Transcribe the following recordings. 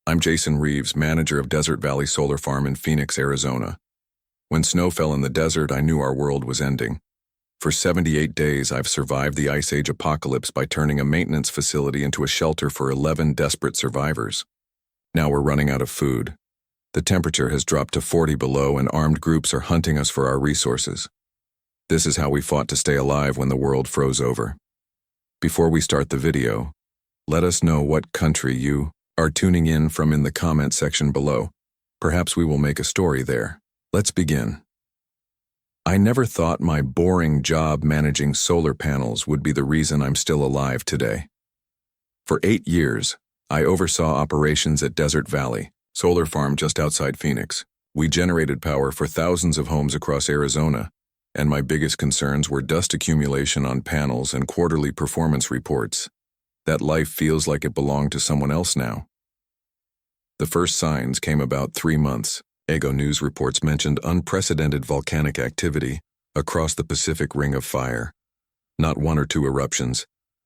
I'm Jason Reeves, manager of Desert Valley Solar Farm in Phoenix, Arizona. When snow fell in the desert, I knew our world was ending. For 78 days, I've survived the Ice Age apocalypse by turning a maintenance facility into a shelter for 11 desperate survivors. Now we're running out of food. The temperature has dropped to 40 below and armed groups are hunting us for our resources. This is how we fought to stay alive when the world froze over. Before we start the video, let us know what country you are tuning in from in the comment section below. Perhaps we will make a story there. Let's begin. I never thought my boring job managing solar panels would be the reason I'm still alive today. For 8 years, I oversaw operations at Desert Valley, solar farm just outside Phoenix. We generated power for thousands of homes across Arizona, and my biggest concerns were dust accumulation on panels and quarterly performance reports. That life feels like it belonged to someone else now. The first signs came about 3 months. Ego News reports mentioned unprecedented volcanic activity across the Pacific Ring of Fire. Not 1 or 2 eruptions,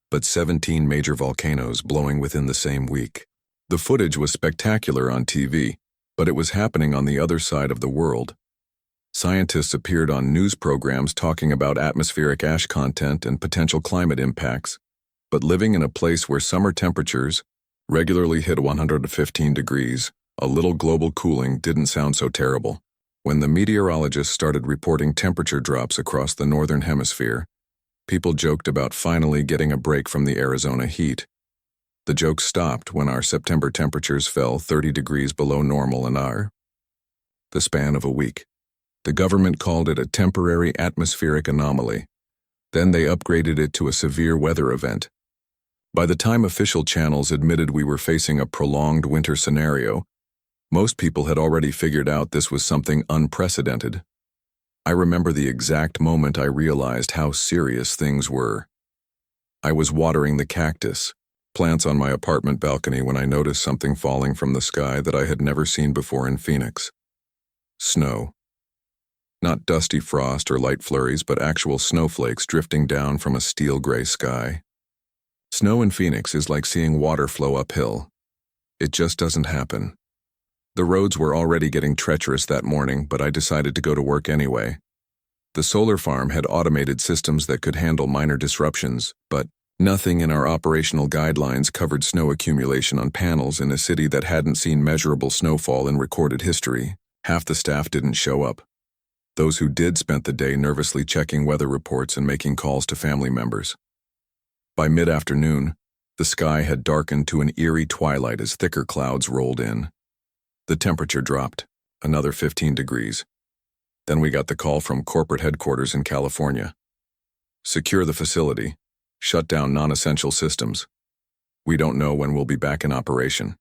but 17 major volcanoes blowing within the same week. The footage was spectacular on TV, but it was happening on the other side of the world. Scientists appeared on news programs talking about atmospheric ash content and potential climate impacts, but living in a place where summer temperatures regularly hit 115 degrees, a little global cooling didn't sound so terrible. When the meteorologists started reporting temperature drops across the northern hemisphere, people joked about finally getting a break from the Arizona heat. The joke stopped when our September temperatures fell 30 degrees below normal in the span of a week. The government called it a temporary atmospheric anomaly. Then they upgraded it to a severe weather event. By the time official channels admitted we were facing a prolonged winter scenario, most people had already figured out this was something unprecedented. I remember the exact moment I realized how serious things were. I was watering the cactus, plants on my apartment balcony, when I noticed something falling from the sky that I had never seen before in Phoenix. Snow. Not dusty frost or light flurries, but actual snowflakes drifting down from a steel gray sky. Snow in Phoenix is like seeing water flow uphill. It just doesn't happen. The roads were already getting treacherous that morning, but I decided to go to work anyway. The solar farm had automated systems that could handle minor disruptions, but nothing in our operational guidelines covered snow accumulation on panels in a city that hadn't seen measurable snowfall in recorded history. Half the staff didn't show up. Those who did spent the day nervously checking weather reports and making calls to family members. By mid-afternoon, the sky had darkened to an eerie twilight as thicker clouds rolled in. The temperature dropped, another 15 degrees. Then we got the call from corporate headquarters in California. Secure the facility. Shut down non-essential systems. We don't know when we'll be back in operation.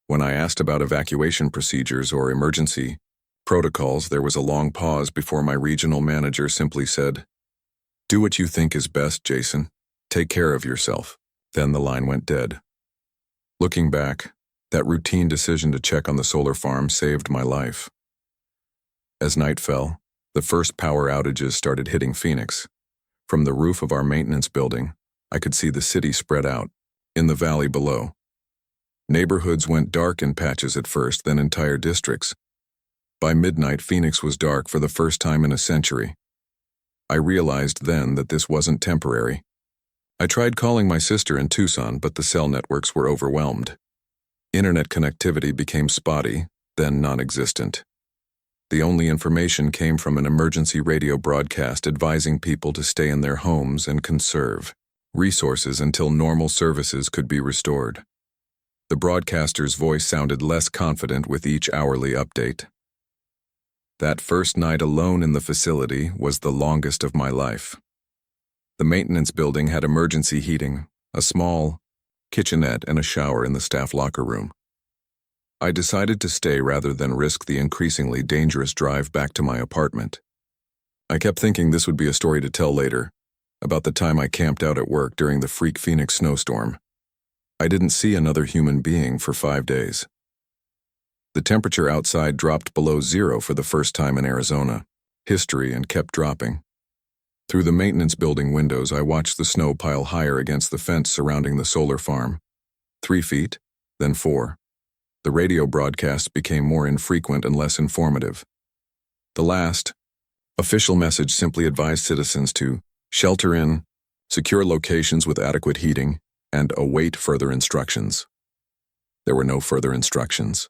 When I asked about evacuation procedures or emergency protocols, there was a long pause before my regional manager simply said, "Do what you think is best, Jason. Take care of yourself." Then the line went dead. Looking back, that routine decision to check on the solar farm saved my life. As night fell, the first power outages started hitting Phoenix. From the roof of our maintenance building, I could see the city spread out, in the valley below. Neighborhoods went dark in patches at first, then entire districts. By midnight, Phoenix was dark for the first time in a century. I realized then that this wasn't temporary. I tried calling my sister in Tucson, but the cell networks were overwhelmed. Internet connectivity became spotty, then non-existent. The only information came from an emergency radio broadcast advising people to stay in their homes and conserve resources until normal services could be restored. The broadcaster's voice sounded less confident with each hourly update. That first night alone in the facility was the longest of my life. The maintenance building had emergency heating, a small kitchenette, and a shower in the staff locker room. I decided to stay rather than risk the increasingly dangerous drive back to my apartment. I kept thinking this would be a story to tell later, about the time I camped out at work during the freak Phoenix snowstorm. I didn't see another human being for 5 days. The temperature outside dropped below zero for the first time in Arizona history and kept dropping. Through the maintenance building windows, I watched the snow pile higher against the fence surrounding the solar farm. 3 feet, then 4, The radio broadcasts became more infrequent and less informative. The last official message simply advised citizens to shelter in, secure locations with adequate heating, and await further instructions. There were no further instructions.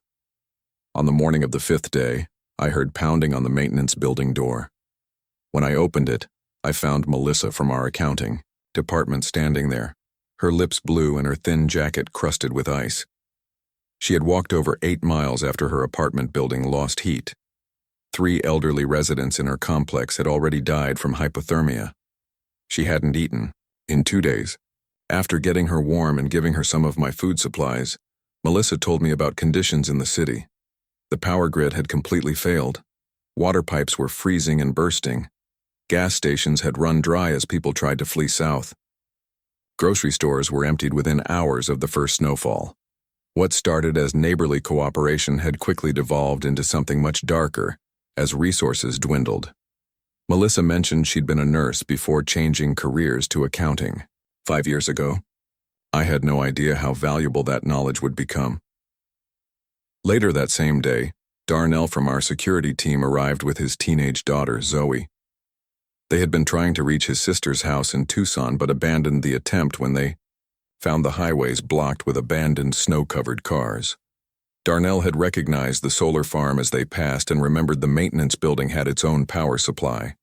On the morning of the 5th day, I heard pounding on the maintenance building door. When I opened it, I found Melissa from our accounting department standing there, her lips blue and her thin jacket crusted with ice. She had walked over 8 miles after her apartment building lost heat. 3 elderly residents in her complex had already died from hypothermia. She hadn't eaten in 2 days. After getting her warm and giving her some of my food supplies, Melissa told me about conditions in the city. The power grid had completely failed. Water pipes were freezing and bursting. Gas stations had run dry as people tried to flee south. Grocery stores were emptied within hours of the first snowfall. What started as neighborly cooperation had quickly devolved into something much darker as resources dwindled. Melissa mentioned she'd been a nurse before changing careers to accounting 5 years ago. I had no idea how valuable that knowledge would become. Later that same day, Darnell from our security team arrived with his teenage daughter, Zoe. They had been trying to reach his sister's house in Tucson but abandoned the attempt when they found the highways blocked with abandoned snow-covered cars. Darnell had recognized the solar farm as they passed and remembered the maintenance building had its own power supply.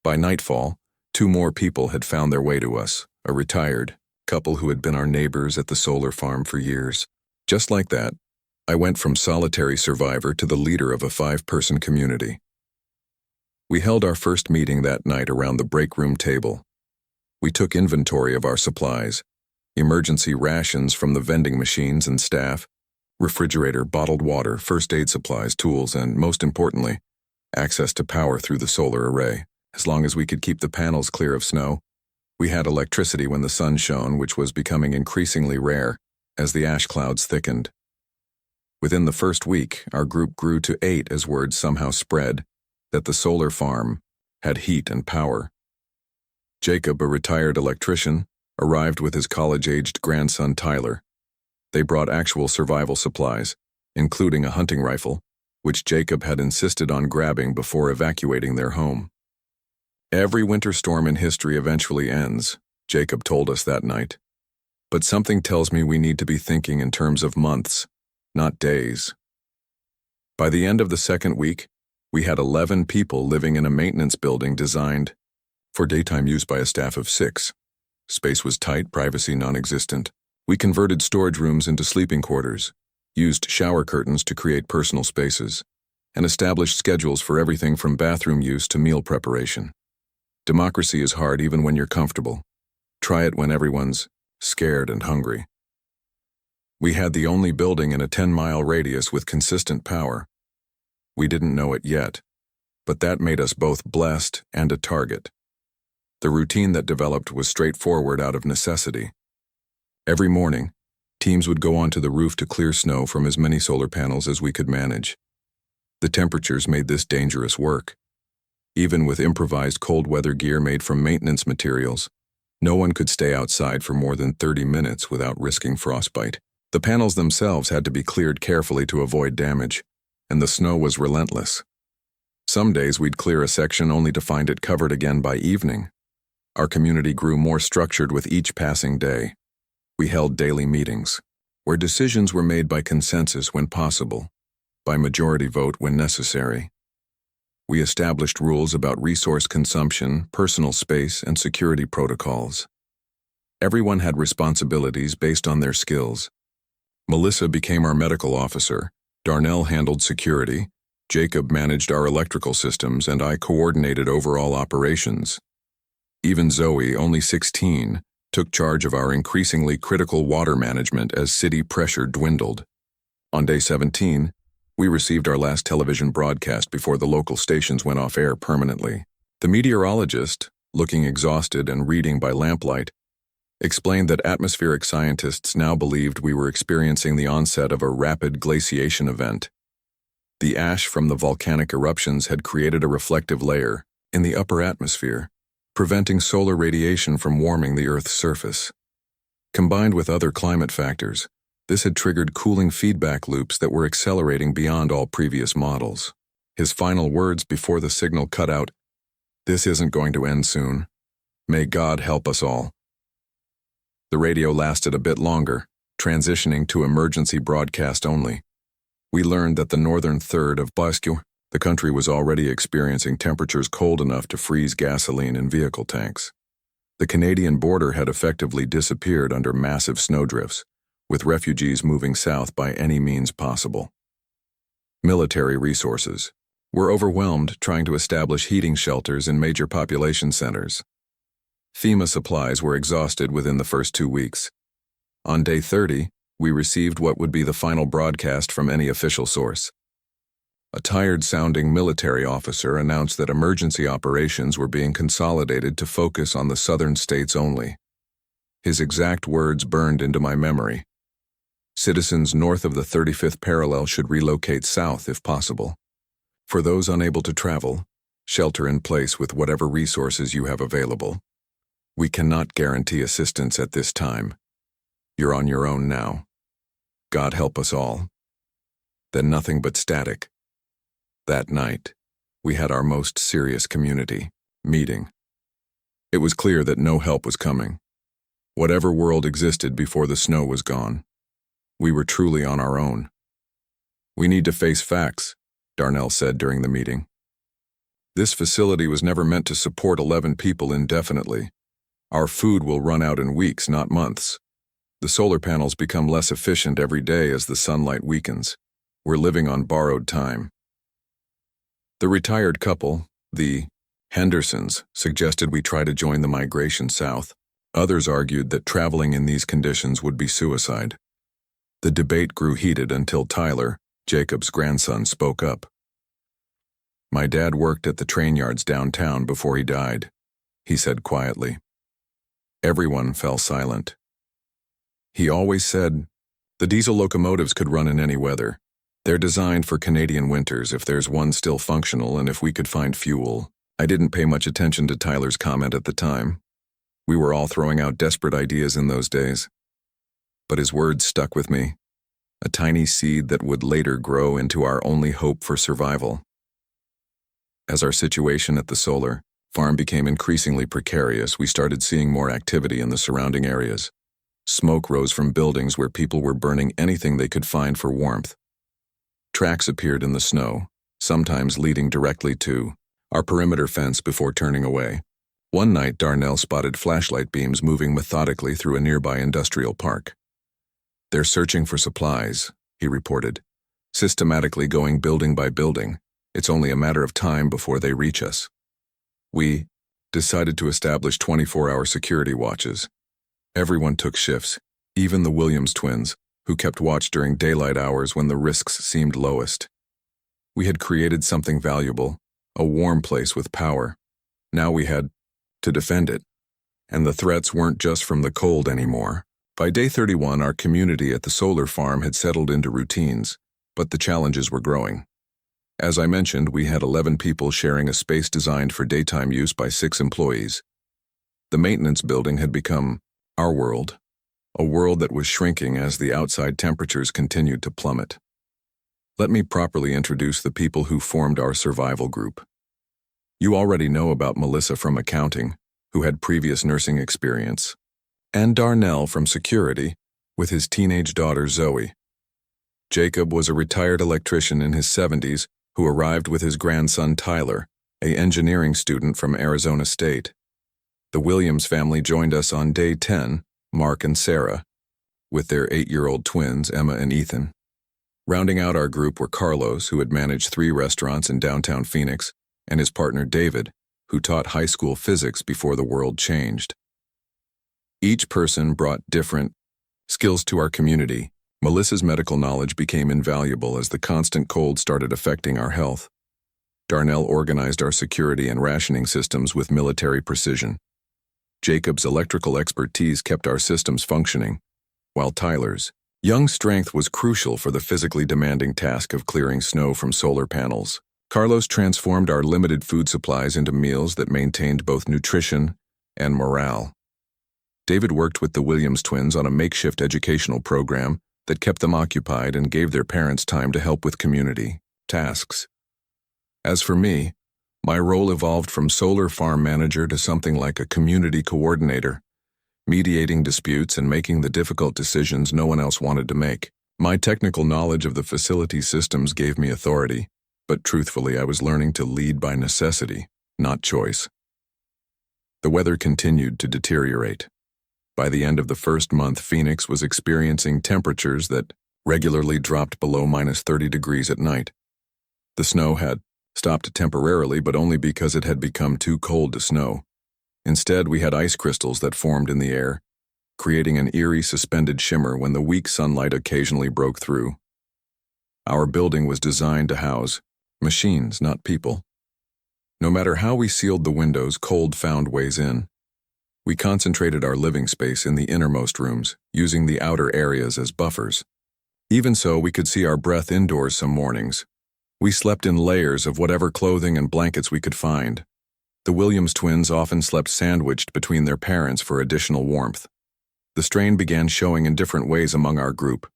By nightfall, 2 more people had found their way to us, a retired couple who had been our neighbors at the solar farm for years. Just like that, I went from solitary survivor to the leader of a 5-person community. We held our first meeting that night around the break room table. We took inventory of our supplies, emergency rations from the vending machines and staff, refrigerator, bottled water, first aid supplies, tools, and, most importantly, access to power through the solar array. As long as we could keep the panels clear of snow, we had electricity when the sun shone, which was becoming increasingly rare as the ash clouds thickened. Within the first week, our group grew to 8 as word somehow spread that the solar farm had heat and power. Jacob, a retired electrician, arrived with his college-aged grandson Tyler. They brought actual survival supplies, including a hunting rifle, which Jacob had insisted on grabbing before evacuating their home. Every winter storm in history eventually ends, Jacob told us that night. But something tells me we need to be thinking in terms of months, not days. By the end of the 2nd week, we had 11 people living in a maintenance building designed for daytime use by a staff of 6. Space was tight, privacy non-existent. We converted storage rooms into sleeping quarters, used shower curtains to create personal spaces, and established schedules for everything from bathroom use to meal preparation. Democracy is hard even when you're comfortable. Try it when everyone's scared and hungry. We had the only building in a 10-mile radius with consistent power. We didn't know it yet, but that made us both blessed and a target. The routine that developed was straightforward out of necessity. Every morning, teams would go onto the roof to clear snow from as many solar panels as we could manage. The temperatures made this dangerous work. Even with improvised cold weather gear made from maintenance materials, no one could stay outside for more than 30 minutes without risking frostbite. The panels themselves had to be cleared carefully to avoid damage, and the snow was relentless. Some days we'd clear a section only to find it covered again by evening. Our community grew more structured with each passing day. We held daily meetings, where decisions were made by consensus when possible, by majority vote when necessary. We established rules about resource consumption, personal space, and security protocols. Everyone had responsibilities based on their skills. Melissa became our medical officer, Darnell handled security, Jacob managed our electrical systems, and I coordinated overall operations. Even Zoe, only 16, took charge of our increasingly critical water management as city pressure dwindled. On day 17, we received our last television broadcast before the local stations went off air permanently. The meteorologist, looking exhausted and reading by lamplight, explained that atmospheric scientists now believed we were experiencing the onset of a rapid glaciation event. The ash from the volcanic eruptions had created a reflective layer in the upper atmosphere, preventing solar radiation from warming the Earth's surface. Combined with other climate factors, This had triggered cooling feedback loops that were accelerating beyond all previous models. His final words before the signal cut out, "This isn't going to end soon. May God help us all." The radio lasted a bit longer, transitioning to emergency broadcast only. We learned that the northern third of Basque, the country was already experiencing temperatures cold enough to freeze gasoline in vehicle tanks. The Canadian border had effectively disappeared under massive snowdrifts, with refugees moving south by any means possible. Military resources were overwhelmed trying to establish heating shelters in major population centers. FEMA supplies were exhausted within the first 2 weeks. On day 30, we received what would be the final broadcast from any official source. A tired-sounding military officer announced that emergency operations were being consolidated to focus on the southern states only. His exact words burned into my memory. Citizens north of the 35th parallel should relocate south if possible. For those unable to travel, shelter in place with whatever resources you have available. We cannot guarantee assistance at this time. You're on your own now. God help us all. Then nothing but static. That night, we had our most serious community meeting. It was clear that no help was coming. Whatever world existed before the snow was gone, we were truly on our own. "We need to face facts," Darnell said during the meeting. "This facility was never meant to support 11 people indefinitely. Our food will run out in weeks, not months. The solar panels become less efficient every day as the sunlight weakens. We're living on borrowed time." The retired couple, the Hendersons, suggested we try to join the migration south. Others argued that traveling in these conditions would be suicide. The debate grew heated until Tyler, Jacob's grandson, spoke up. "My dad worked at the train yards downtown before he died," he said quietly. Everyone fell silent. He always said, "The diesel locomotives could run in any weather. They're designed for Canadian winters if there's one still functional and if we could find fuel." I didn't pay much attention to Tyler's comment at the time. We were all throwing out desperate ideas in those days. But his words stuck with me, a tiny seed that would later grow into our only hope for survival. As our situation at the solar farm became increasingly precarious, we started seeing more activity in the surrounding areas. Smoke rose from buildings where people were burning anything they could find for warmth. Tracks appeared in the snow, sometimes leading directly to our perimeter fence before turning away. One night, Darnell spotted flashlight beams moving methodically through a nearby industrial park. "They're searching for supplies," he reported, "systematically going building by building. It's only a matter of time before they reach us." We decided to establish 24-hour security watches. Everyone took shifts, even the Williams twins, who kept watch during daylight hours when the risks seemed lowest. We had created something valuable, a warm place with power. Now we had to defend it. And the threats weren't just from the cold anymore. By day 31, our community at the solar farm had settled into routines, but the challenges were growing. As I mentioned, we had 11 people sharing a space designed for daytime use by 6 employees. The maintenance building had become our world, a world that was shrinking as the outside temperatures continued to plummet. Let me properly introduce the people who formed our survival group. You already know about Melissa from accounting, who had previous nursing experience, and Darnell from security, with his teenage daughter Zoe. Jacob was a retired electrician in his 70s who arrived with his grandson Tyler, an engineering student from Arizona State. The Williams family joined us on day 10, Mark and Sarah, with their 8-year-old twins, Emma and Ethan. Rounding out our group were Carlos, who had managed 3 restaurants in downtown Phoenix, and his partner David, who taught high school physics before the world changed. Each person brought different skills to our community. Melissa's medical knowledge became invaluable as the constant cold started affecting our health. Darnell organized our security and rationing systems with military precision. Jacob's electrical expertise kept our systems functioning, while Tyler's young strength was crucial for the physically demanding task of clearing snow from solar panels. Carlos transformed our limited food supplies into meals that maintained both nutrition and morale. David worked with the Williams twins on a makeshift educational program that kept them occupied and gave their parents time to help with community tasks. As for me, my role evolved from solar farm manager to something like a community coordinator, mediating disputes and making the difficult decisions no one else wanted to make. My technical knowledge of the facility systems gave me authority, but truthfully I was learning to lead by necessity, not choice. The weather continued to deteriorate. By the end of the first month, Phoenix was experiencing temperatures that regularly dropped below -30 degrees at night. The snow had stopped temporarily, but only because it had become too cold to snow. Instead, we had ice crystals that formed in the air, creating an eerie suspended shimmer when the weak sunlight occasionally broke through. Our building was designed to house machines, not people. No matter how we sealed the windows, cold found ways in. We concentrated our living space in the innermost rooms, using the outer areas as buffers. Even so, we could see our breath indoors some mornings. We slept in layers of whatever clothing and blankets we could find. The Williams twins often slept sandwiched between their parents for additional warmth. The strain began showing in different ways among our group.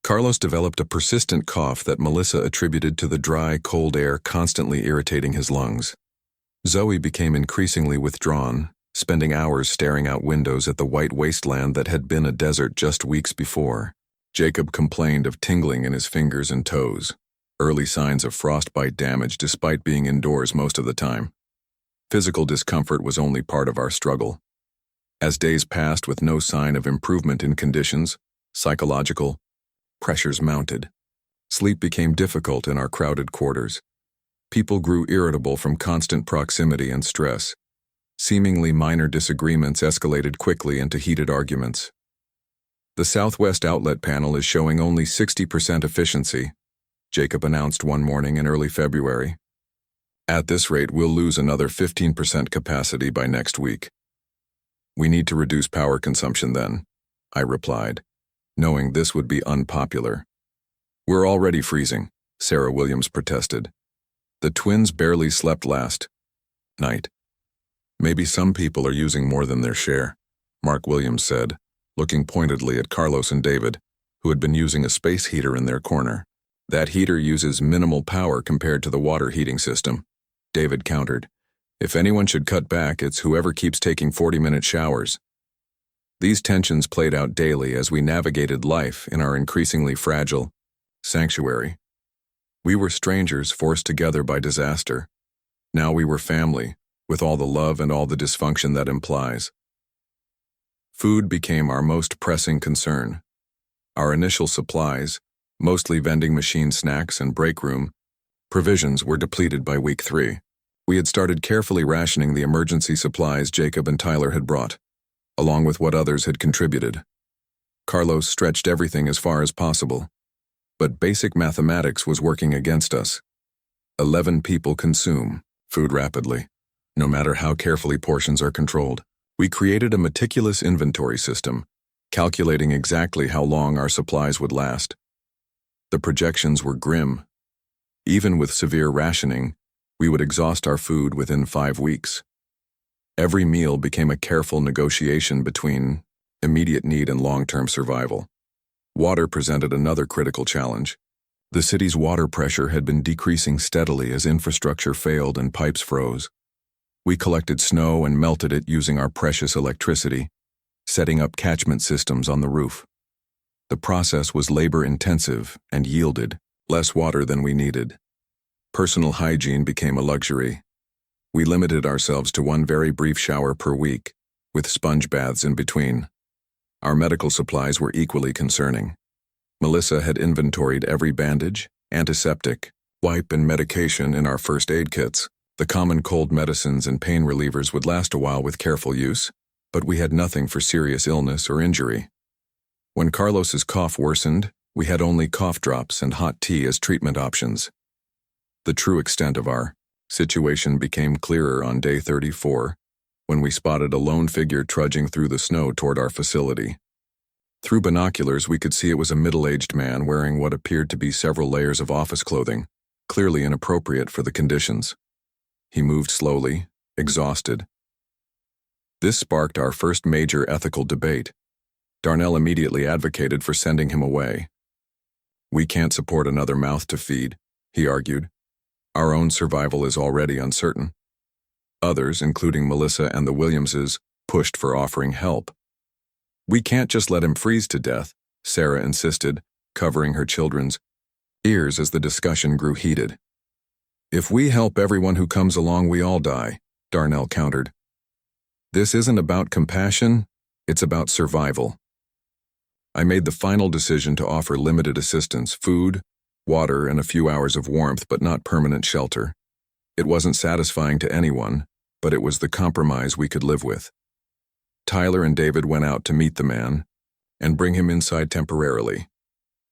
Carlos developed a persistent cough that Melissa attributed to the dry, cold air constantly irritating his lungs. Zoe became increasingly withdrawn, spending hours staring out windows at the white wasteland that had been a desert just weeks before. Jacob complained of tingling in his fingers and toes, early signs of frostbite damage despite being indoors most of the time. Physical discomfort was only part of our struggle. As days passed with no sign of improvement in conditions, psychological pressures mounted. Sleep became difficult in our crowded quarters. People grew irritable from constant proximity and stress. Seemingly minor disagreements escalated quickly into heated arguments. The southwest outlet panel is showing only 60% efficiency, Jacob announced one morning in early February. At this rate, we'll lose another 15% capacity by next week. We need to reduce power consumption then, I replied, knowing this would be unpopular. We're already freezing, Sarah Williams protested. The twins barely slept last night. Maybe some people are using more than their share, Mark Williams said, looking pointedly at Carlos and David, who had been using a space heater in their corner. That heater uses minimal power compared to the water heating system, David countered. If anyone should cut back, it's whoever keeps taking 40-minute showers. These tensions played out daily as we navigated life in our increasingly fragile sanctuary. We were strangers forced together by disaster. Now we were family, with all the love and all the dysfunction that implies. Food became our most pressing concern. Our initial supplies, mostly vending machine snacks and break room provisions, were depleted by week 3. We had started carefully rationing the emergency supplies Jacob and Tyler had brought, along with what others had contributed. Carlos stretched everything as far as possible, but basic mathematics was working against us. 11 people consume food rapidly, no matter how carefully portions are controlled. We created a meticulous inventory system, calculating exactly how long our supplies would last. The projections were grim. Even with severe rationing, we would exhaust our food within 5 weeks. Every meal became a careful negotiation between immediate need and long-term survival. Water presented another critical challenge. The city's water pressure had been decreasing steadily as infrastructure failed and pipes froze. We collected snow and melted it using our precious electricity, setting up catchment systems on the roof. The process was labor-intensive and yielded less water than we needed. Personal hygiene became a luxury. We limited ourselves to one very brief shower per week, with sponge baths in between. Our medical supplies were equally concerning. Melissa had inventoried every bandage, antiseptic, wipe, and medication in our first aid kits. The common cold medicines and pain relievers would last a while with careful use, but we had nothing for serious illness or injury. When Carlos's cough worsened, we had only cough drops and hot tea as treatment options. The true extent of our situation became clearer on day 34, when we spotted a lone figure trudging through the snow toward our facility. Through binoculars, we could see it was a middle-aged man wearing what appeared to be several layers of office clothing, clearly inappropriate for the conditions. He moved slowly, exhausted. This sparked our first major ethical debate. Darnell immediately advocated for sending him away. "We can't support another mouth to feed," he argued. "Our own survival is already uncertain." Others, including Melissa and the Williamses, pushed for offering help. "We can't just let him freeze to death," Sarah insisted, covering her children's ears as the discussion grew heated. "If we help everyone who comes along, we all die," Darnell countered. "This isn't about compassion, it's about survival." I made the final decision to offer limited assistance, food, water, and a few hours of warmth, but not permanent shelter. It wasn't satisfying to anyone, but it was the compromise we could live with. Tyler and David went out to meet the man and bring him inside temporarily.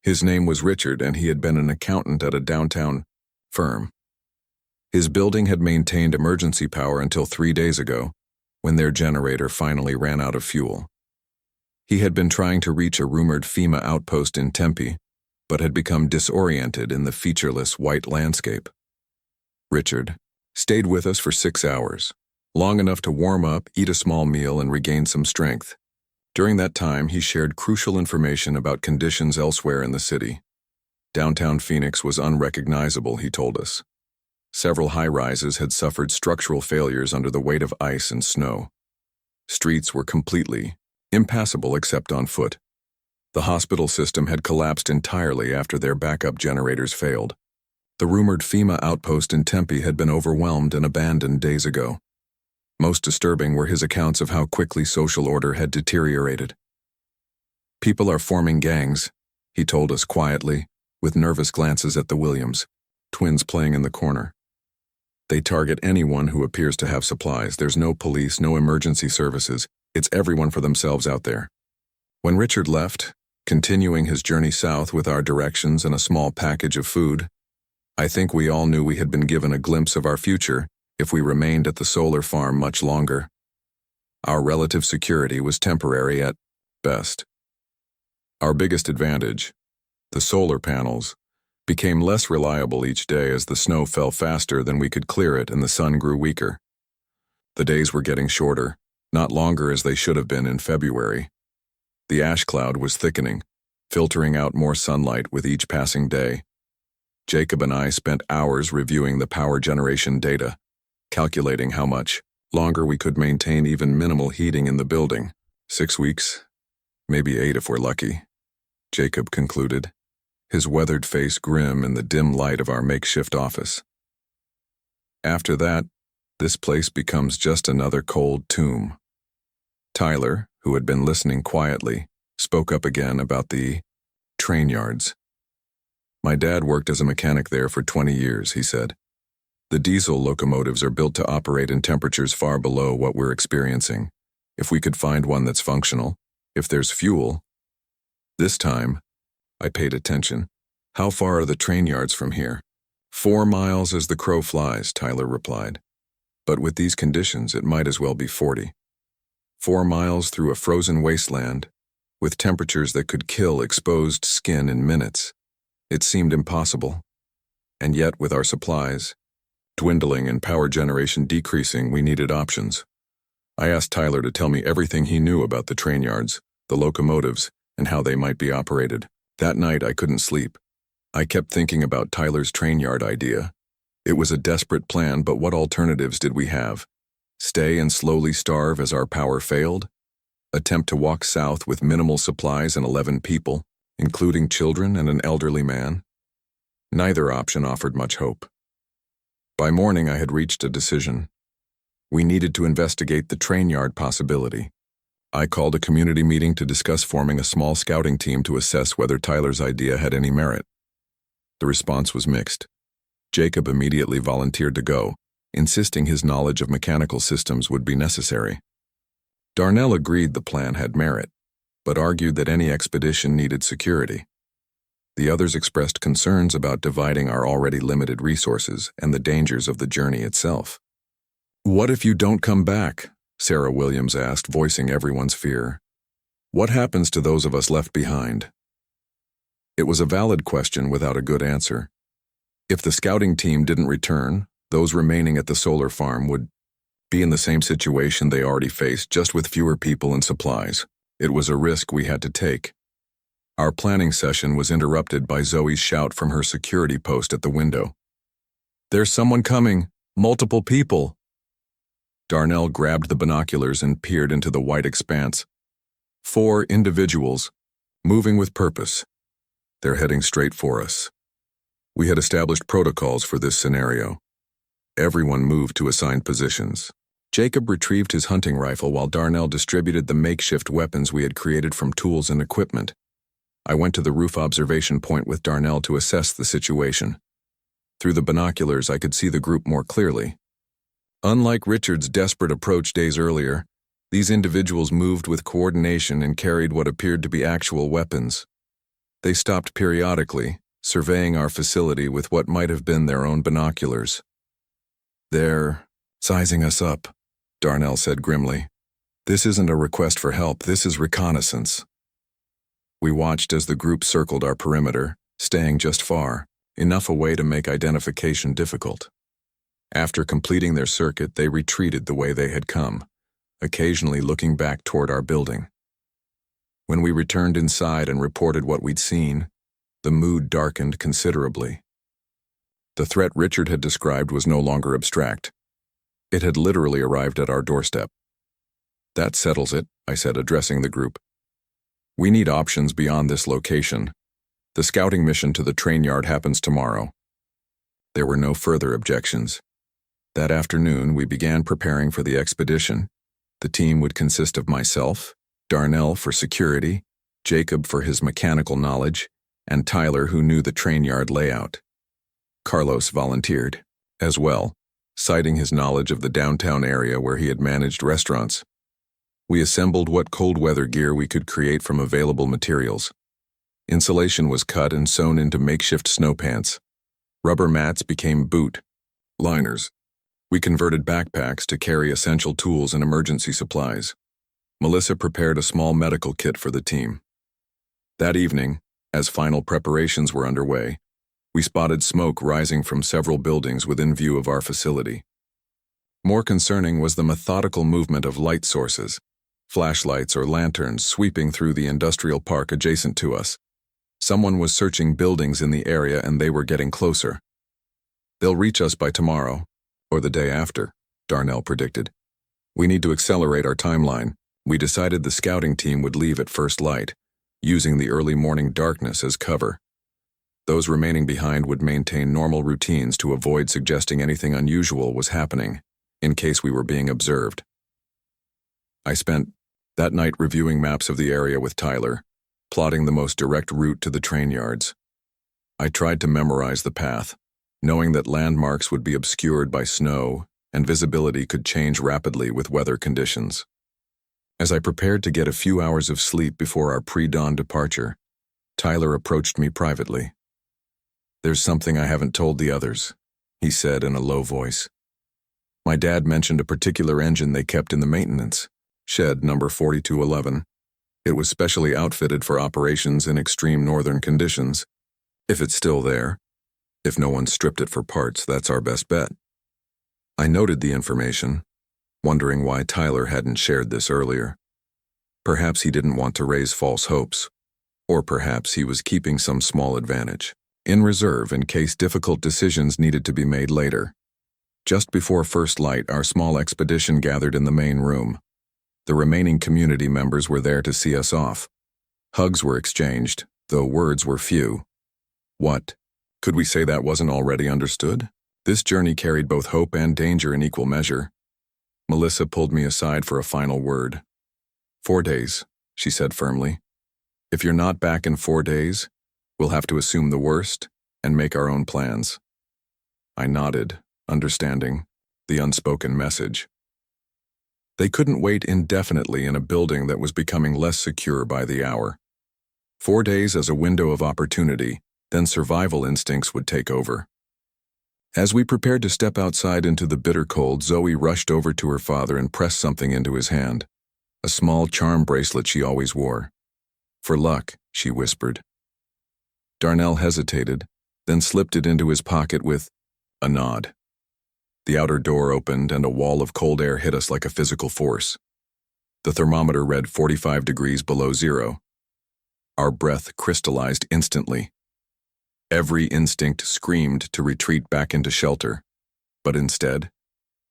His name was Richard, and he had been an accountant at a downtown firm. His building had maintained emergency power until 3 days ago, when their generator finally ran out of fuel. He had been trying to reach a rumored FEMA outpost in Tempe, but had become disoriented in the featureless white landscape. Richard stayed with us for 6 hours, long enough to warm up, eat a small meal, and regain some strength. During that time, he shared crucial information about conditions elsewhere in the city. Downtown Phoenix was unrecognizable, he told us. Several high-rises had suffered structural failures under the weight of ice and snow. Streets were completely impassable except on foot. The hospital system had collapsed entirely after their backup generators failed. The rumored FEMA outpost in Tempe had been overwhelmed and abandoned days ago. Most disturbing were his accounts of how quickly social order had deteriorated. "People are forming gangs," he told us quietly, with nervous glances at the Williams, twins playing in the corner. "They target anyone who appears to have supplies. There's no police, no emergency services. It's everyone for themselves out there." When Richard left, continuing his journey south with our directions and a small package of food, I think we all knew we had been given a glimpse of our future if we remained at the solar farm much longer. Our relative security was temporary at best. Our biggest advantage, the solar panels, became less reliable each day as the snow fell faster than we could clear it and the sun grew weaker. The days were getting shorter, not longer as they should have been in February. The ash cloud was thickening, filtering out more sunlight with each passing day. Jacob and I spent hours reviewing the power generation data, calculating how much longer we could maintain even minimal heating in the building. 6 weeks, maybe 8 if we're lucky, Jacob concluded, his weathered face grim in the dim light of our makeshift office. After that, this place becomes just another cold tomb. Tyler, who had been listening quietly, spoke up again about the train yards. "My dad worked as a mechanic there for 20 years, he said. The diesel locomotives are built to operate in temperatures far below what we're experiencing. If we could find one that's functional, if there's fuel." This time, I paid attention. "How far are the train yards from here?" 4 miles as the crow flies, Tyler replied. "But with these conditions, it might as well be 40. 4 miles through a frozen wasteland, with temperatures that could kill exposed skin in minutes. It seemed impossible. And yet, with our supplies dwindling and power generation decreasing, we needed options. I asked Tyler to tell me everything he knew about the train yards, the locomotives, and how they might be operated. That night, I couldn't sleep. I kept thinking about Tyler's train yard idea. It was a desperate plan, but what alternatives did we have? Stay and slowly starve as our power failed? Attempt to walk south with minimal supplies and 11 people, including children and an elderly man? Neither option offered much hope. By morning, I had reached a decision. We needed to investigate the train yard possibility. I called a community meeting to discuss forming a small scouting team to assess whether Tyler's idea had any merit. The response was mixed. Jacob immediately volunteered to go, insisting his knowledge of mechanical systems would be necessary. Darnell agreed the plan had merit, but argued that any expedition needed security. The others expressed concerns about dividing our already limited resources and the dangers of the journey itself. "What if you don't come back?" Sarah Williams asked, voicing everyone's fear. "What happens to those of us left behind?" It was a valid question without a good answer. If the scouting team didn't return, those remaining at the solar farm would be in the same situation they already faced, just with fewer people and supplies. It was a risk we had to take. Our planning session was interrupted by Zoe's shout from her security post at the window. "There's someone coming! Multiple people!" Darnell grabbed the binoculars and peered into the white expanse. 4 individuals, moving with purpose. They're heading straight for us. We had established protocols for this scenario. Everyone moved to assigned positions. Jacob retrieved his hunting rifle while Darnell distributed the makeshift weapons we had created from tools and equipment. I went to the roof observation point with Darnell to assess the situation. Through the binoculars, I could see the group more clearly. Unlike Richard's desperate approach days earlier, these individuals moved with coordination and carried what appeared to be actual weapons. They stopped periodically, surveying our facility with what might have been their own binoculars. "They're sizing us up," Darnell said grimly. "This isn't a request for help, this is reconnaissance." We watched as the group circled our perimeter, staying just far, enough away to make identification difficult. After completing their circuit, they retreated the way they had come, occasionally looking back toward our building. When we returned inside and reported what we'd seen, the mood darkened considerably. The threat Richard had described was no longer abstract. It had literally arrived at our doorstep. "That settles it," I said, addressing the group. "We need options beyond this location. The scouting mission to the train yard happens tomorrow." There were no further objections. That afternoon, we began preparing for the expedition. The team would consist of myself, Darnell for security, Jacob for his mechanical knowledge, and Tyler, who knew the train yard layout. Carlos volunteered, as well, citing his knowledge of the downtown area where he had managed restaurants. We assembled what cold weather gear we could create from available materials. Insulation was cut and sewn into makeshift snow pants. Rubber mats became boot liners. We converted backpacks to carry essential tools and emergency supplies. Melissa prepared a small medical kit for the team. That evening, as final preparations were underway, we spotted smoke rising from several buildings within view of our facility. More concerning was the methodical movement of light sources, flashlights or lanterns sweeping through the industrial park adjacent to us. Someone was searching buildings in the area and they were getting closer. "They'll reach us by tomorrow, or the day after," Darnell predicted. "We need to accelerate our timeline." We decided the scouting team would leave at first light, using the early morning darkness as cover. Those remaining behind would maintain normal routines to avoid suggesting anything unusual was happening, in case we were being observed. I spent that night reviewing maps of the area with Tyler, plotting the most direct route to the train yards. I tried to memorize the path, knowing that landmarks would be obscured by snow and visibility could change rapidly with weather conditions. As I prepared to get a few hours of sleep before our pre-dawn departure, Tyler approached me privately. "There's something I haven't told the others," he said in a low voice. "My dad mentioned a particular engine they kept in the maintenance shed number 4211. It was specially outfitted for operations in extreme northern conditions. If it's still there, if no one stripped it for parts, that's our best bet." I noted the information, wondering why Tyler hadn't shared this earlier. Perhaps he didn't want to raise false hopes, or perhaps he was keeping some small advantage in reserve in case difficult decisions needed to be made later. Just before first light, our small expedition gathered in the main room. The remaining community members were there to see us off. Hugs were exchanged, though words were few. What? Could we say that wasn't already understood? This journey carried both hope and danger in equal measure. Melissa pulled me aside for a final word. 4 days, she said firmly. If you're not back in 4 days, we'll have to assume the worst and make our own plans. I nodded, understanding the unspoken message. They couldn't wait indefinitely in a building that was becoming less secure by the hour. 4 days as a window of opportunity, then survival instincts would take over. As we prepared to step outside into the bitter cold, Zoe rushed over to her father and pressed something into his hand, a small charm bracelet she always wore. "For luck," she whispered. Darnell hesitated, then slipped it into his pocket with a nod. The outer door opened and a wall of cold air hit us like a physical force. The thermometer read 45 degrees below zero. Our breath crystallized instantly. Every instinct screamed to retreat back into shelter, but instead,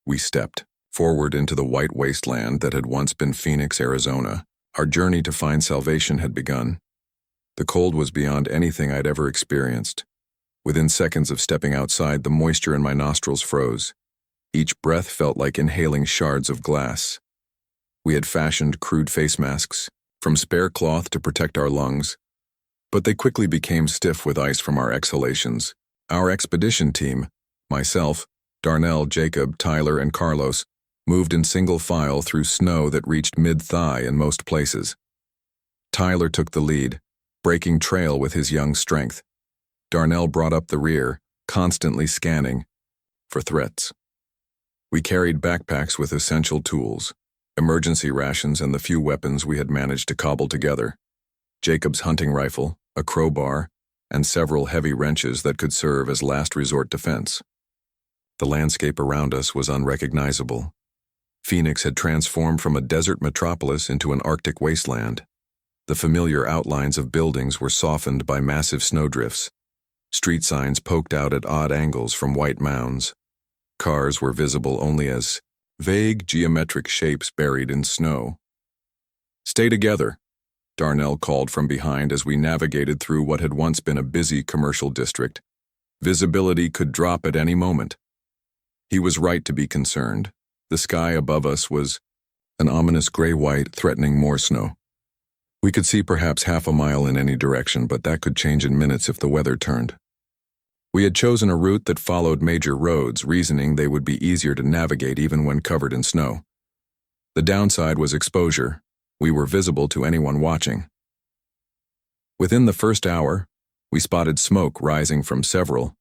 we stepped forward into the white wasteland that had once been Phoenix, Arizona. Our journey to find salvation had begun. The cold was beyond anything I'd ever experienced. Within seconds of stepping outside, the moisture in my nostrils froze. Each breath felt like inhaling shards of glass. We had fashioned crude face masks, from spare cloth to protect our lungs, but they quickly became stiff with ice from our exhalations. Our expedition team, myself, Darnell, Jacob, Tyler, and Carlos, moved in single file through snow that reached mid-thigh in most places. Tyler took the lead, breaking trail with his young strength. Darnell brought up the rear, constantly scanning for threats. We carried backpacks with essential tools, emergency rations, and the few weapons we had managed to cobble together. Jacob's hunting rifle, a crowbar, and several heavy wrenches that could serve as last resort defense. The landscape around us was unrecognizable. Phoenix had transformed from a desert metropolis into an Arctic wasteland. The familiar outlines of buildings were softened by massive snowdrifts. Street signs poked out at odd angles from white mounds. Cars were visible only as vague geometric shapes buried in snow. "Stay together," Darnell called from behind as we navigated through what had once been a busy commercial district. Visibility could drop at any moment. He was right to be concerned. The sky above us was an ominous gray-white, threatening more snow. We could see perhaps half a mile in any direction, but that could change in minutes if the weather turned. We had chosen a route that followed major roads, reasoning they would be easier to navigate even when covered in snow. The downside was exposure. We were visible to anyone watching. Within the first hour, we spotted smoke rising from several